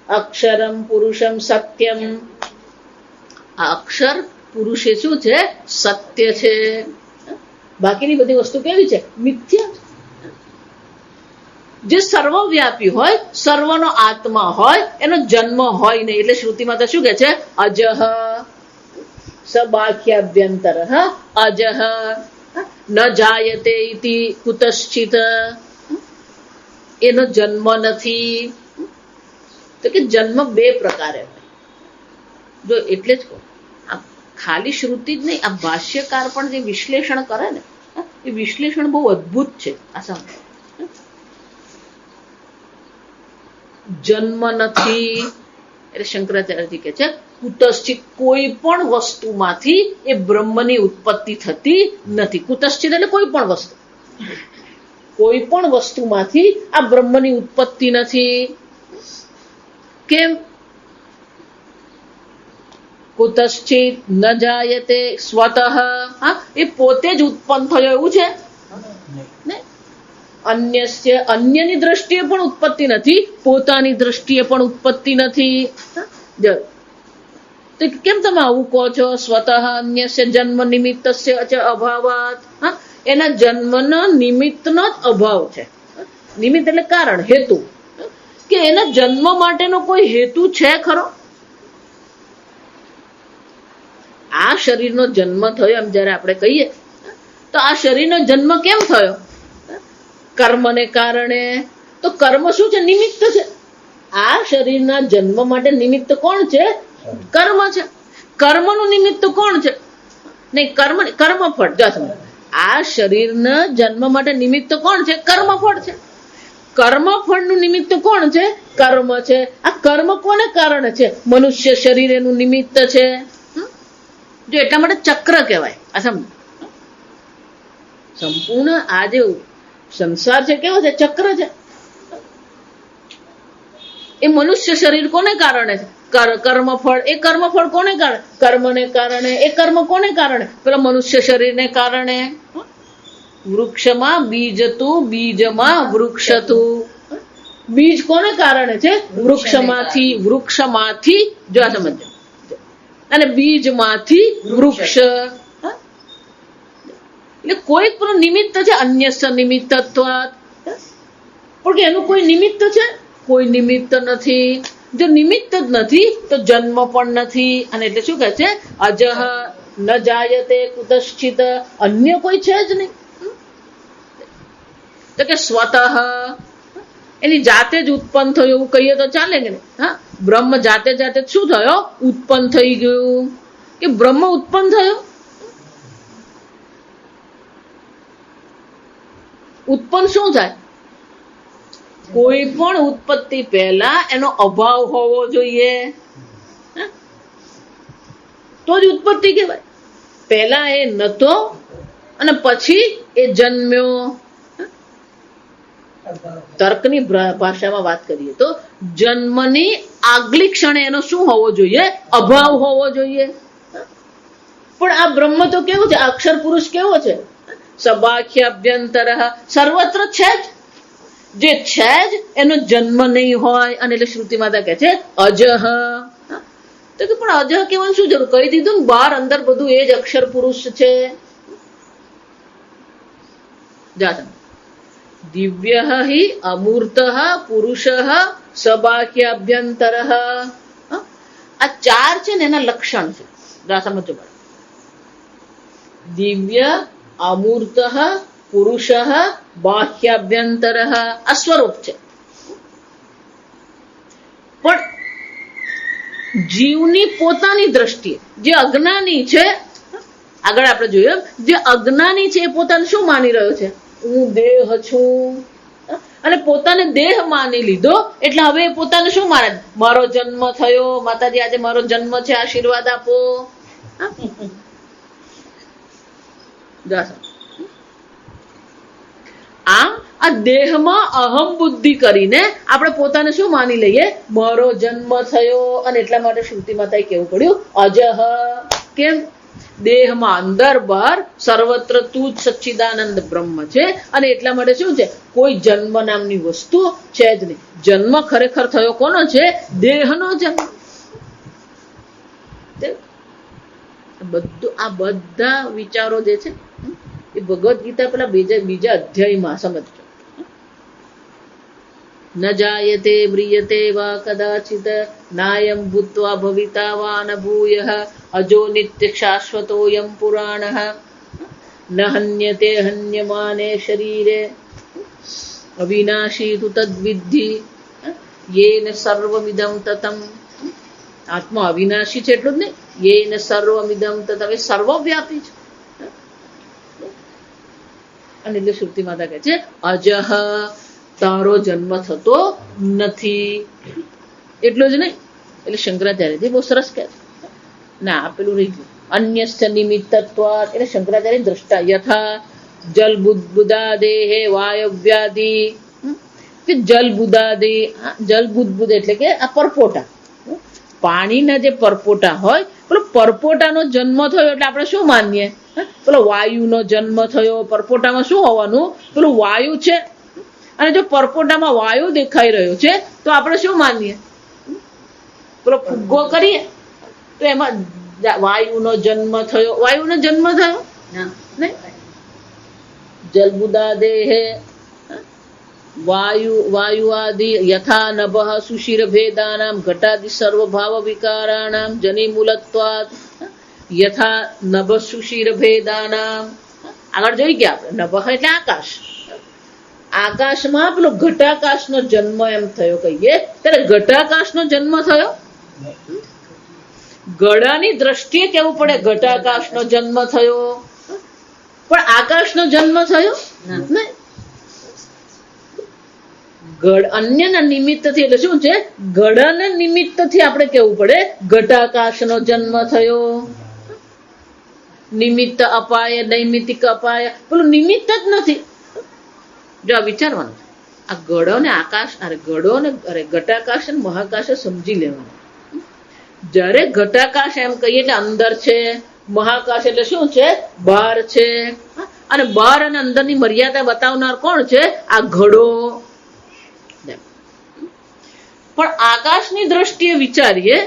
અક્ષરમ પુરુષમ સત્યમ. આ અક્ષર પુરુષ એ શું છે? સત્ય છે. બાકીની બધી વસ્તુ કેવી છે? મિથ્યા. જે સર્વવ્યાપી હોય, સર્વનો આત્મા હોય, એનો જન્મ હોય નહીં. એટલે શ્રુતિ માતા શું કે છે? અજહ સબાખ્યાભ્યંતર અજહ ન જાયતે ઇતિ કુતશ્ચિત. એનો જન્મ નથી. તો કે જન્મ 2 પ્રકારે હોય. જો એટલે જ કહું, આ ખાલી શ્રુતિ જ નહીં, આ ભાષ્યકાર પણ જે વિશ્લેષણ કરે ને, એ વિશ્લેષણ બહુ અદ્ભુત છે. આ સમજો, જન્મ નથી એટલે શંકરાચાર્યજી કે છે કુતશ્ચિત, કોઈ પણ વસ્તુમાંથી એ બ્રહ્મની ઉત્પત્તિ થતી નથી. કુતશ્ચિત એટલે કોઈ પણ વસ્તુ, કોઈ પણ વસ્તુમાંથી આ બ્રહ્મની ઉત્પત્તિ નથી. કેમ? કુતશ્ચિત ન જાયતે સ્વતઃ. એ પોતે જ ઉત્પન્ન થયો એવું છે ને? અન્યસ્ય, અન્યની દ્રષ્ટિએ પણ ઉત્પત્તિ નથી, પોતાની દ્રષ્ટિએ પણ ઉત્પત્તિ નથી. તો કેમ તમે આવું કહો છો? સ્વતઃ અન્યસ્ય જન્મ નિમિત્તસ્ય અચ અભાવાત. એના જન્મના નિમિત્તનો જ અભાવ છે. નિમિત્ત એટલે કારણ, હેતુ. કે એના જન્મ માટેનો કોઈ હેતુ છે ખરો? આ શરીરનો જન્મ થયો એમ જયારે આપણે કહીએ તો આ શરીરનો જન્મ કેમ થયો? કર્મને કારણે. તો કર્મ શું છે? નિમિત્ત છે. આ શરીરના જન્મ માટે નિમિત્ત કોણ છે? કર્મ છે. કર્મનું નિમિત્ત કોણ છે? નહીં, કર્મફળ. આ શરીરના જન્મ માટે નિમિત્ત કોણ છે? કર્મફળ છે. કર્મફળનું નિમિત્ત કોણ છે? કર્મ છે. આ કર્મ કોને કારણે છે? મનુષ્ય શરીર એનું નિમિત્ત છે. જો એટલા માટે ચક્ર કહેવાય. આ સમજ, સંપૂર્ણ આ જે સંસાર છે કેવો છે? ચક્ર છે. એ મનુષ્ય શરીર કોને કારણે છે? કર્મફળ. એ કર્મફળ કોને કારણે? કર્મને કારણે. એ કર્મ કોને કારણે? પેલા મનુષ્ય શરીરને કારણે. વૃક્ષમાં બીજતું, બીજમાં વૃક્ષતું. બીજ કોને કારણે છે? વૃક્ષમાંથી. વૃક્ષમાંથી, જો આ સમજો, અને બીજમાંથી વૃક્ષ. એટલે કોઈક પણ નિમિત્ત છે. અન્યસ્ય નિમિત્તત્વાત. પણ એનું કોઈ નિમિત્ત છે? કોઈ નિમિત્ત નથી. જો નિમિત્ત જ નથી તો જન્મ પણ નથી. અને એટલે શું કહે છે? અજહ ન જાયતે કુતશ્ચિત. અન્ય કોઈ છે જ નહીં. તો કે સ્વતઃ, એની જાતે જ ઉત્પન્ન થયું એવું કહીએ તો ચાલે કે નહીં? હા, બ્રહ્મ જાતે જાતે શું થયો? ઉત્પન્ન થઈ ગયું. કે બ્રહ્મ ઉત્પન્ન થયો? ઉત્પન્ન શું થાય? કોઈ પણ ઉત્પત્તિ પહેલા એનો અભાવ હોવો જોઈએ, તો જ ઉત્પત્તિ કહેવાય. પહેલા એ નતો અને પછી એ જન્મ્યો. તર્કની ભાષામાં વાત કરીએ તો જન્મની આગલી ક્ષણે એનો શું હોવો જોઈએ? અભાવ હોવો જોઈએ. પણ આ બ્રહ્મ તો કેવું છે? અક્ષર પુરુષ કેવો છે? સબાખ્યાભ્યંતર, સર્વત્ર છે જ. જે છે જ એનો જન્મ નહીં હોય. અને એટલે શ્રુતિ માતા કહે છે અજહ. તો કે પણ અજહ કહેવાનું શું જરૂર? કહી દીધું ને, બહાર અંદર બધું એ જ અક્ષર પુરુષ છે. જાત દિવ્ય હિ અમૂર્ત પુરુષ સબાખ્યાભ્યંતર. આ 4 છે ને એના લક્ષણ છે. સમજો, દિવ્ય, અમૂર્ત, પુરુષ, બાહ્યાભ્યંતર. આ સ્વરૂપ છે. પણ જીવની પોતાની દ્રષ્ટિએ જે અજ્ઞાની છે, આગળ આપણે જોયું, જે અજ્ઞાની છે એ પોતાને શું માની રહ્યો છે? હું દેહ છું. અને પોતાને દેહ માની લીધો એટલે હવે પોતાને શું માને? મારો જન્મ થયો, માતાજી આજે મારો જન્મ છે, આશીર્વાદ આપો. આમ આ દેહમાં અહમ બુદ્ધિ કરીને આપણે પોતાને શું માની લઈએ? મારો જન્મ થયો. અને એટલા માટે શ્રુતિ માતાએ કેવું પડ્યું? અજહ. કેમ? દેહમાં અંદર બહાર સર્વત્ર તું જ સચ્ચિદાનંદ બ્રહ્મ છે. અને એટલા માટે શું છે, કોઈ જન્મ નામની વસ્તુ છે જ નહીં. જન્મ ખરેખર થયો કોનો છે? દેહનો જન્મ. બધું આ બધા વિચારો જે છે એ ભગવદ્ ગીતા પેલા બીજા અધ્યાયમાં સમજજો. ન જાયતે મ્રિયતે વા કદાચિત નાયમ ભૂત્વા ભવિતા વા ન ભૂયઃ અજો નિત્ય શાશ્વતોયમ પુરાણઃ ન હન્યતે હન્યમાને શરીરે અવિનાશી તુ તદ્વિદ્ધિ યેન સર્વમિદં તતમ. આત્મા અવિનાશી છે એટલું જ નહીં, યેન સર્વમિદં તતમ, એ સર્વવ્યાપી છે. અને એટલે શ્રુતિ માતા કહે છે અજહ, તારો જન્મ થતો નથી. એટલું જ નહીં, એટલે શંકરાચાર્યજી બહુ સરસ કહે છે. ના આપેલું રહી ગયું. અન્યસ્ય નિમિત્તત્વાत्, એટલે શંકરાચાર્ય દ્રષ્ટા યથા જલ બુદાદેહે વાયવ્યાદિ. જલ બુદાદે, જલ બુદબુદ એટલે કે આ પરપોટા, પાણીના જે પરપોટા હોય, પેલો પરપોટાનો જન્મ થયો એટલે આપણે શું માનીએ? પેલો વાયુનો જન્મ થયો. પરપોટામાં શું હોવાનું? પેલું વાયુ છે. અને જો પરપોટામાં વાયુ દેખાઈ રહ્યો છે તો આપણે શું માનીએ? પેલો ફુગ્ગો કરીએ તો એમાં વાયુનો જન્મ થયો. વાયુનો જન્મ થયો નહીં. જલબુદાદેહે વાયુઆદિ યથા નભઃ સુશિર ભેદાનામ ઘટાદિ સર્વભાવ વિકારાણામ જનિમૂલત્વાत् યથા નભ સુશિર ભેદાનામ. આગળ જોઈ ગયા આપણે. નભઃ એટલે આકાશ. આકાશમાં પેલો ઘટાકાશનો જન્મ એમ થયો કહીએ ત્યારે ઘટાકાશનો જન્મ થયો. ગળાની દ્રષ્ટિએ કેવું પડે ઘટાકાશનો જન્મ થયો, પણ આકાશનો જન્મ થયો નહીં. અન્યના નિમિત્તથી, એટલે શું છે, ગળાના નિમિત્તથી આપણે કેવું પડે ઘટાકાશનો જન્મ થયો. નિમિત્ત અપાય, નૈમિતિક અપાય, પેલું નિમિત્ત જ નથી. જો આ વિચારવાનું, આ ગળો ને આકાશ, અરે ગળો ને અરે ઘટાકાશ અને મહાકાશ સમજી લેવાનું. જ્યારે ઘટાકાશ એમ કહીએ એટલે અંદર છે, મહાકાશ એટલે શું છે, બહાર છે. અને બહાર અને અંદરની મર્યાદા બતાવનાર કોણ છે? આ ઘડો. પણ આકાશની દ્રષ્ટિએ વિચારીએ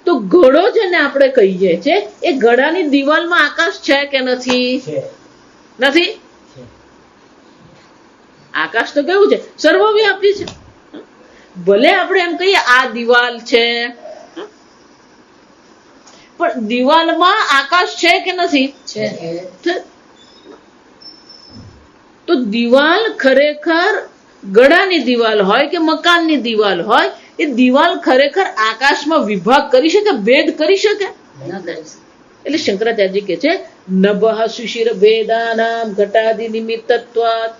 તો ઘડો જેને આપણે કહીએ છીએ એ ઘડાની દિવાલમાં આકાશ છે કે નથી? નથી. આકાશ તો કેવું છે? સર્વવ્યાપી છે. ભલે આપણે એમ કહીએ આ દિવાલ છે, પણ દિવાલમાં આકાશ છે કે નથી? તો દિવાલ ખરેખર ગળાની દિવાલ હોય કે મકાનની દિવાલ હોય, એ દિવાલ ખરેખર આકાશમાં વિભાગ કરી શકે, ભેદ કરી શકે? એટલે શંકરાચાર્યજી કે છે નભઃ સુશિર ભેદાનામ ઘટાદિ નિમિત્તત્વાत्.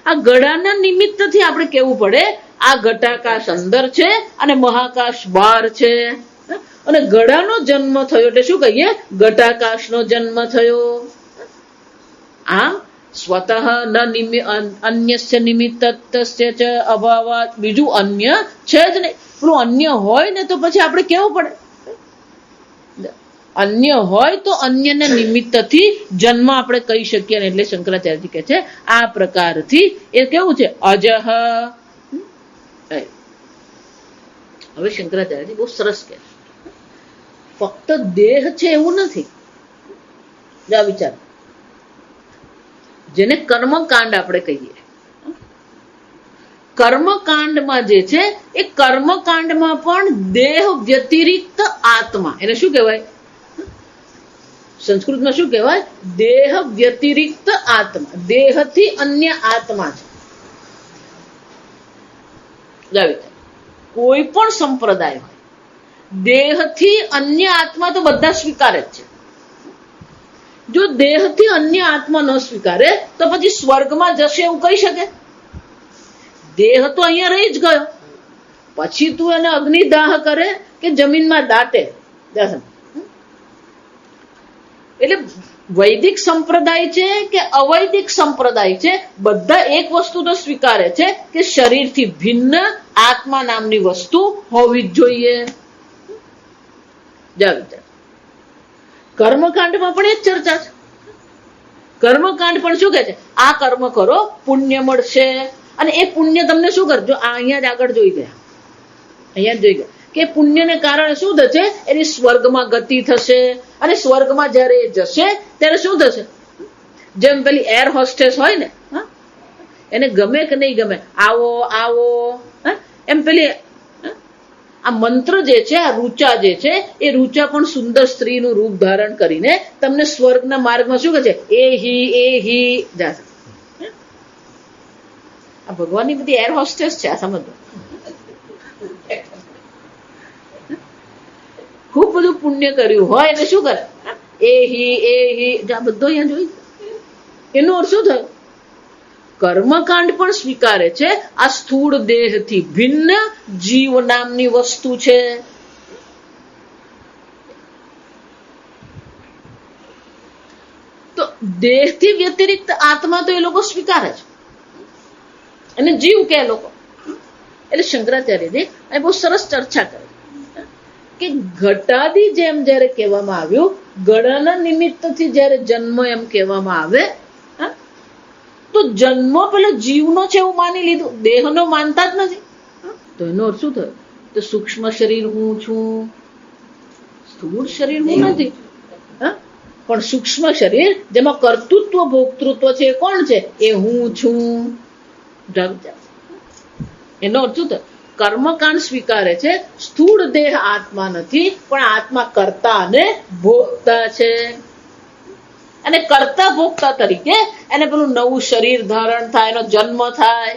આ ગળાના નિમિત્તથી આપણે કેવું પડે આ ઘટાકાશ અંદર છે અને મહાકાશ બહાર છે. અને ગળાનો જન્મ થયો એટલે શું કહીએ? ઘટાકાશનો જન્મ થયો. આમ સ્વતઃ ન અન્યસ્ય નિમિત્તસ્ય ચ અભાવાત. બીજું અન્ય છે જ નહીં. પેલું અન્ય હોય ને તો પછી આપણે કેવું પડે? અન્ય હોય તો અન્યના નિમિત્તથી જન્મ આપણે કહી શકીએ. એટલે શંકરાચાર્યજી કહે છે આ પ્રકારથી એ કેવું છે? અજહ. હવે શંકરાચાર્યજી બહુ સરસ કહે છે, ફક્ત દેહ છે એવું નથી. જા વિચાર, જેને કર્મકાંડ આપણે કહીએ, કર્મકાંડમાં જે છે એ કર્મકાંડમાં પણ દેહ વ્યતિરિક્ત આત્મા, એને શું કહેવાય? સંસ્કૃતમાં શું કહેવાય? દેહ વ્યતિરિક્ત આત્મા. દેહથી અન્ય આત્મા છે. કોઈ પણ સંપ્રદાય હોય, દેહથી અન્ય આત્મા તો બધા સ્વીકારે જ છે. જો દેહથી અન્ય આત્મા ન સ્વીકારે તો પછી સ્વર્ગમાં જશે એવું કહી શકે? દેહ તો અહીંયા રહી જ ગયો, પછી તું એને અગ્નિદાહ કરે કે જમીનમાં દાટે. એટલે વૈદિક સંપ્રદાય છે કે અવૈદિક સંપ્રદાય છે, બધા એક વસ્તુ તો સ્વીકારે છે કે શરીરથી ભિન્ન આત્મા નામની વસ્તુ હોવી જ જોઈએ. કર્મકાંડમાં પણ એ જ ચર્ચા છે. કર્મકાંડ પણ શું કહે છે? આ કર્મ કરો, પુણ્ય મળશે. અને એ પુણ્ય તમને શું કરજો? અહીંયા જ આગળ જોઈ ગયા, અહીંયા જ જોઈ ગયા કે પુણ્યને કારણે શું થશે? એની સ્વર્ગમાં ગતિ થશે. અને સ્વર્ગમાં જયારે એ જશે ત્યારે શું થશે? જેમ પેલી એર હોસ્ટેસ હોય ને, એને ગમે કે નહીં ગમે, આવો આવો, એમ પેલી આ મંત્ર જે છે, આ રૂચા જે છે, એ રૂચા પણ સુંદર સ્ત્રીનું રૂપ ધારણ કરીને તમને સ્વર્ગના માર્ગમાં શું કહે છે? એ હી જાશે. આ ભગવાનની બધી એર હોસ્ટેસ છે, આ સમજો. ખૂબ બધું પુણ્ય કર્યું હોય એને શું કરે? એ હી બધો અહીંયા જોઈ. એનો અર્થ શું થયો? કર્મકાંડ પણ સ્વીકારે છે આ સ્થૂળ દેહથી ભિન્ન જીવ નામની વસ્તુ છે. તો દેહથી વ્યતિરિક્ત આત્મા તો એ લોકો સ્વીકારે છે, અને જીવ કે લોકો. એટલે શંકરાચાર્યજી અહીં બહુ સરસ ચર્ચા કરે કે ઘટાદી જેમ જયારે કહેવામાં આવ્યું, ગળાના નિમિત્તથી જયારે જન્મ એમ કહેવામાં આવે, તો જન્મ પેલો જીવનો છે એવું માની લીધું, દેહનો માનતા જ નથી. તો એનો અર્થ શું થયો? તો સૂક્ષ્મ શરીર હું છું, સ્થૂળ શરીર હું નથી. પણ સૂક્ષ્મ શરીર જેમાં કર્તૃત્વ ભોક્તૃત્વ છે, કોણ છે? એ હું છું. એનો અર્થ શું થયો? કર્મકાંડ સ્વીકારે છે સ્થૂળ દેહ આત્મા નથી, પણ આત્મા કર્તા અને ભોગતા છે. અને કર્તા ભોગતા તરીકે એને પેલું નવું શરીર ધારણ થાય, એનો જન્મ થાય.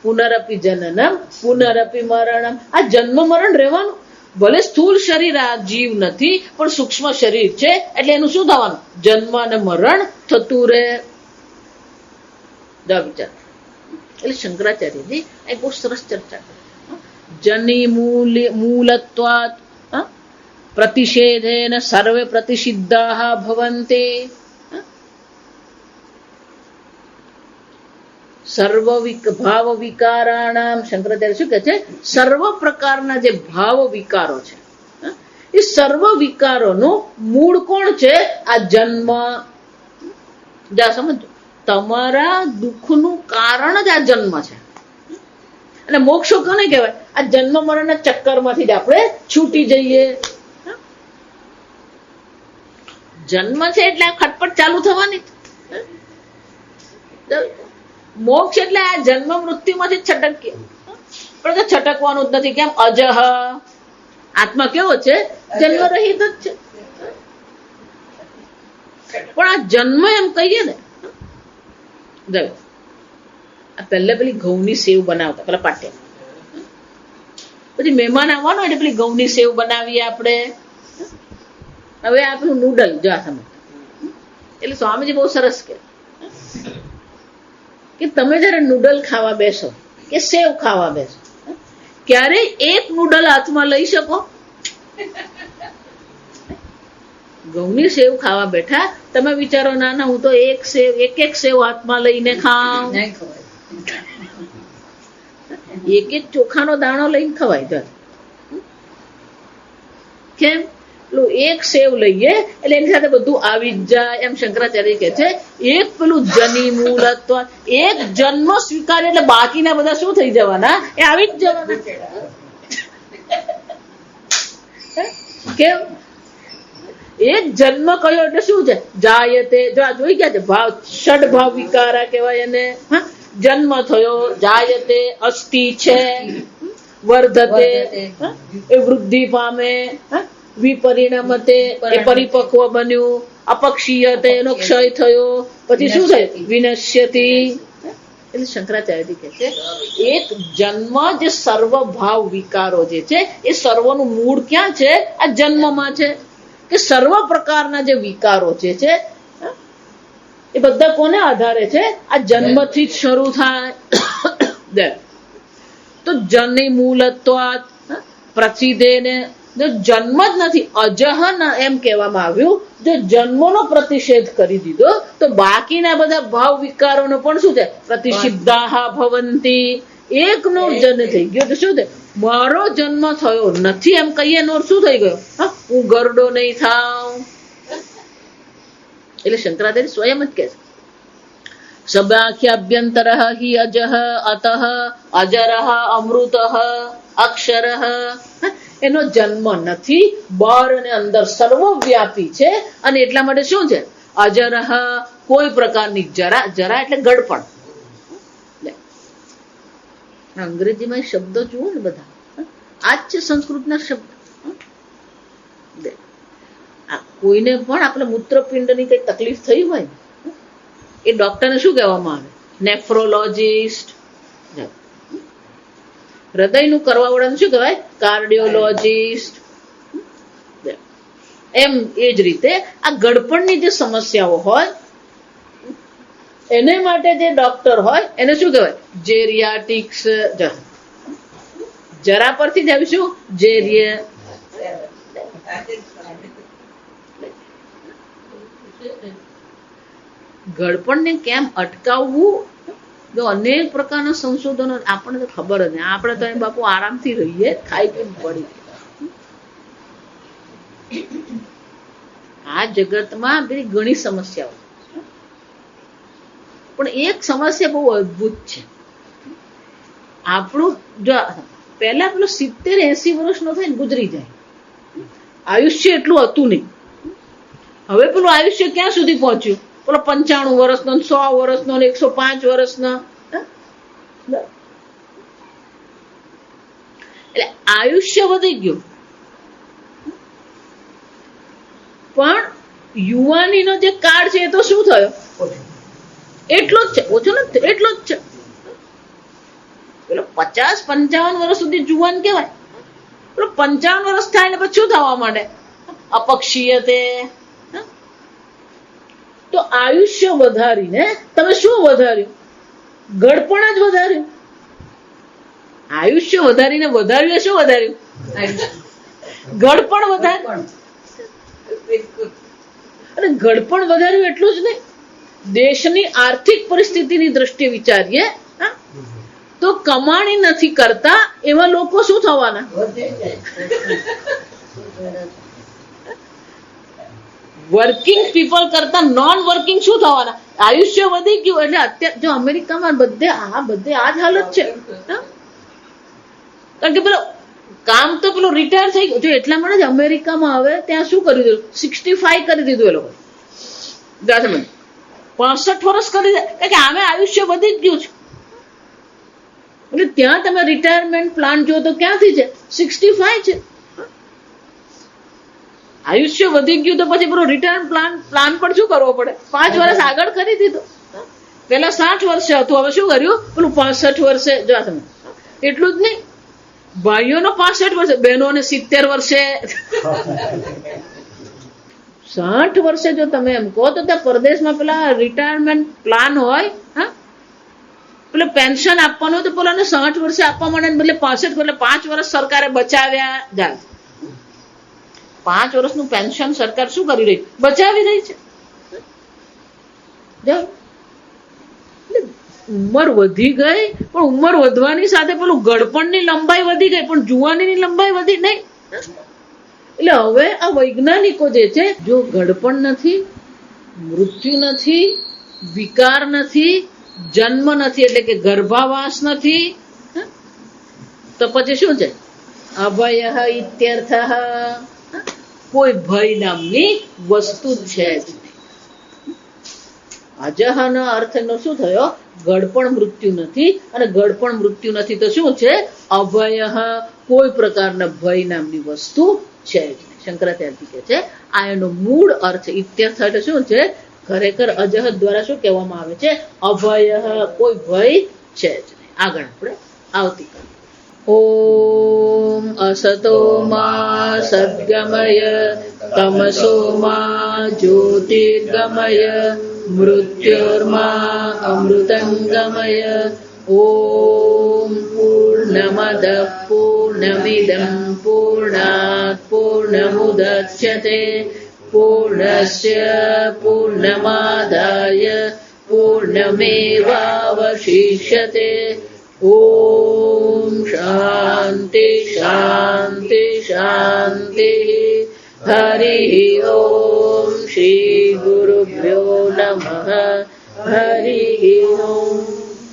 પુનરપી જનનમ પુનરપી મરણમ. આ જન્મ મરણ રહેવાનું. ભલે સ્થૂળ શરીર આ જીવ નથી, પણ સૂક્ષ્મ શરીર છે, એટલે એનું શું થવાનું? જન્મ અને મરણ થતું રહે. વિચાર. એટલે શંકરાચાર્યજી એક બહુ સરસ ચર્ચા કરે. જની મૂલત્વાત પ્રતિષેધેન સર્વે પ્રતિષિદ્ધાઃ ભવન્તિ. સર્વ ભાવ વિકારાણામ, શંકરાચાર્ય શું કહે છે? સર્વ પ્રકારના જે ભાવ વિકારો છે, એ સર્વ વિકારોનું મૂળ કોણ છે? આ જન્મ. જા સમજો, તમારા દુઃખનું કારણ જ આ જન્મ છે. અને મોક્ષ કોને કહેવાય? આ જન્મ મરણના ચક્કરમાંથી જ આપણે છૂટી જઈએ. જન્મ છે એટલે આ ખટપટ ચાલુ થવાની. મોક્ષ એટલે આ જન્મ મૃત્યુમાંથી છટકીએ. પણ તો છટકવાનું જ નથી. કેમ? અજહ આત્મા કેવો છે? જન્મ રહિત જ છે. પણ આ જન્મ એમ કહીએ ને, પહેલા પેલી ઘઉંની સેવ બનાવતા, પેલા પાટ્યા. પછી મહેમાન આવવાનો એટલે પેલી ઘઉંની સેવ બનાવીએ આપણે. હવે આપણું નૂડલ જો આ સમજ. એટલે સ્વામીજી બહુ સરસ કે તમે જયારે નૂડલ ખાવા બેસો કે સેવ ખાવા બેસો, ક્યારેય એક નૂડલ હાથમાં લઈ શકો? ઘઉંની સેવ ખાવા બેઠા તમે વિચારો, ના ના હું તો એક સેવ હાથમાં લઈને ખાઉં. એક ચોખાનો દાણો લઈને ખવાય. કેમ? એક સેવ લઈએ એટલે એની સાથે બધું આવી જ જાય. એમ શંકરાચાર્ય કે છે એક પેલું જની મૂળત્વ, એક જન્મ સ્વીકારે એટલે બાકીના બધા શું થઈ જવાના? એ આવી જ જવાના. કેમ? એક જન્મ કયો એટલે શું છે? જાયતે. જો આ જોઈ ગયા છે ભાવ, ષડ ભાવ વિકારા કહેવાય એને. જન્મ થયો, જાયતે અસ્થિ છે, વર્ધતે એ વૃદ્ધિ પામે, વિપરિણમતે એ પરિપક્વ બન્યું, અપક્ષીયતે એનો ક્ષય થયો, પછી શું થયું? વિનશ્યતિ. એટલે શંકરાચાર્યજી કહે છે એક જન્મ જે સર્વ ભાવ વિકારો જે છે એ સર્વનું મૂળ ક્યાં છે? આ જન્મમાં છે. કે સર્વ પ્રકારના જે વિકારો જે છે એ બધા કોને આધારે છે? આ જન્મથી જ શરૂ થાય. તો જની મૂલત્વાત પ્રસિદ્ધેને જો જન્મ જ નથી, અજહ એમ કહેવામાં આવ્યું. જો જન્મનો પ્રતિષેધ કરી દીધો તો બાકીના બધા ભાવ વિકારોનો પણ શું છે? પ્રતિષિદ્ધાઃ ભવંતી. એકનો જન્મ થઈ ગયો તો શું થાય? મારો જન્મ થયો નથી એમ કહીએ નો શું થઈ ગયો? હું ગરડો નહીં થાવ. એટલે શંકરાચાર્ય સ્વયં જ કહે છે સબાખ્યાભ્યંતરઃ હિ અજઃ અતઃ અજરઃ અમૃતઃ અક્ષરઃ. એનો જન્મ નથી, બહાર અને અંદર સર્વવ્યાપી છે અને એટલા માટે શું છે અજરઃ, કોઈ પ્રકારની જરા, જરા એટલે ગડપણ. અંગ્રેજીમાં શબ્દો જુઓ ને બધા, આ જ છે સંસ્કૃતના શબ્દ. કોઈને પણ આપણે મૂત્રપિંડની કઈ તકલીફ થઈ હોય એ ડોક્ટરને શું કહેવામાં આવે? નેફ્રોલોજીસ્ટ. હૃદયનું કરવા વાળાને શું કહેવાય? કાર્ડિયોલોજીસ્ટ. એમ એ જ રીતે આ ગડપણની જે સમસ્યાઓ હોય એને માટે જે ડોક્ટર હોય એને શું કહેવાય? જેરિયાટિક્સ. જરા પરથી જ આવીશું ગડપણને કેમ અટકાવવું? જો અનેક પ્રકારના સંશોધનો આપણને તો ખબર જ નહીં. આપણે તો એમ બાપુ આરામથી રહીએ, ખાઈ પીને પડી. આ જગતમાં બધી ઘણી સમસ્યાઓ, પણ એક સમસ્યા બહુ અદભુત છે. આપણું જો પહેલા પેલો 70-80 વર્ષનો થાય ને ગુજરી જાય, આયુષ્ય એટલું હતું નહીં. હવે પેલું આયુષ્ય ક્યાં સુધી પહોંચ્યું? પેલો 95 વર્ષનો, 100 વર્ષનો, 105 વર્ષનો. એટલે આયુષ્ય વધી ગયું, પણ યુવાનીનો જે કાળ છે એ તો શું થયો? એટલો જ છે, ઓછો નથી, એટલો જ છે. પેલો 50-55 વર્ષ સુધી જુવાન કહેવાય, પેલો 55 વર્ષ થાય ને પછી શું થવા માંડે? અપક્ષીય તે. તો આયુષ્ય વધારીને તમે શું વધાર્યું? ગડપણ જ વધાર્યું. આયુષ્ય વધારીને વધાર્યું એ શું વધાર્યું? ગડપણ વધાર્યું. અને ગડપણ વધાર્યું એટલું જ નહીં, દેશની આર્થિક પરિસ્થિતિની દ્રષ્ટિએ વિચારીએ તો કમાણી નથી કરતા એવા લોકો શું થવાના? વર્કિંગ પીપલ કરતા નોન વર્કિંગ શું થવાના? આયુષ્ય વધી ગયું. એટલે અત્યારે જો અમેરિકામાં બધે આ જ હાલત છે. કારણ કે પેલો કામ તો પેલો રિટાયર થઈ ગયો. જો એટલા માટે જ અમેરિકામાં હવે ત્યાં શું કરી દીધું? 65 કરી દીધું એ લોકો. 65 વર્ષ કરી દે, કારણ કે આમે આયુષ્ય વધી જ ગયું છે. એટલે ત્યાં તમે રિટાયરમેન્ટ પ્લાન જો તો ક્યાંથી છે? 65 છે. આયુષ્ય વધી ગયું તો પછી પેલો રિટાયરમેન્ટ પ્લાન પણ શું કરવો પડે? 5 વર્ષ આગળ કરી દીધું. પેલા 60 વર્ષે હતું, હવે શું કર્યું? પેલું 65 વર્ષે. જો તમે એટલું જ નહીં, ભાઈઓનો 65 વર્ષે, બહેનોને 70 વર્ષે. 60 વર્ષે જો તમે એમ કહો તો ત્યાં પરદેશમાં પેલા રિટાયરમેન્ટ પ્લાન હોય, હા, પેલે પેન્શન આપવાનું હોય તો પેલાને 60 વર્ષે આપવા માંડે, બદલે 65, એટલે 5 વર્ષ સરકારે બચાવ્યા જાય. 5 વર્ષનું પેન્શન સરકાર શું કરી રહી? બચાવી રહી છે. ઉંમર વધી ગઈ, પણ ઉંમર વધવાની સાથે પેલું ગડપણની લંબાઈ વધી ગઈ, પણ જુવાનીની લંબાઈ વધી નહીં. એટલે હવે આ વૈજ્ઞાનિકો જે છે, જો ગડપણ નથી, મૃત્યુ નથી, વિકાર નથી, જન્મ નથી એટલે કે ગર્ભાવાસ નથી, તો પછી શું છે? અભય ઇત્યર્થ. કોઈ ભય નામની વસ્તુ છે જ નહીં. અજહનો અર્થ એનો શું થયો? ગડપણ મૃત્યુ નથી, અને ગડપણ મૃત્યુ નથી તો શું છે? અભય, કોઈ પ્રકારના ભય નામની વસ્તુ છે જ નહીં. શંકરાચાર્ય કહે છે આ એનો મૂળ અર્થ. ઇત્યર્થ એટલે શું છે? ખરેખર અજહ દ્વારા શું કહેવામાં આવે છે? અભય, કોઈ ભય છે જ નહીં. આગળ આપણે આવતીકાલ. ઓમ અસતો મા સદ્ગમય તમસો મા જ્યોતિર્ગમય મૃત્યોર્મા અમૃતંગમય. ઓમ પૂર્ણમદ પૂર્ણમિદં પૂર્ણાત પૂર્ણમુદચ્યતે પૂર્ણસ્ય પૂર્ણમાદાય પૂર્ણમેવાવશિષ્યતે. ઓમ શાંતિ શાંતિ શાંતિ. હરિ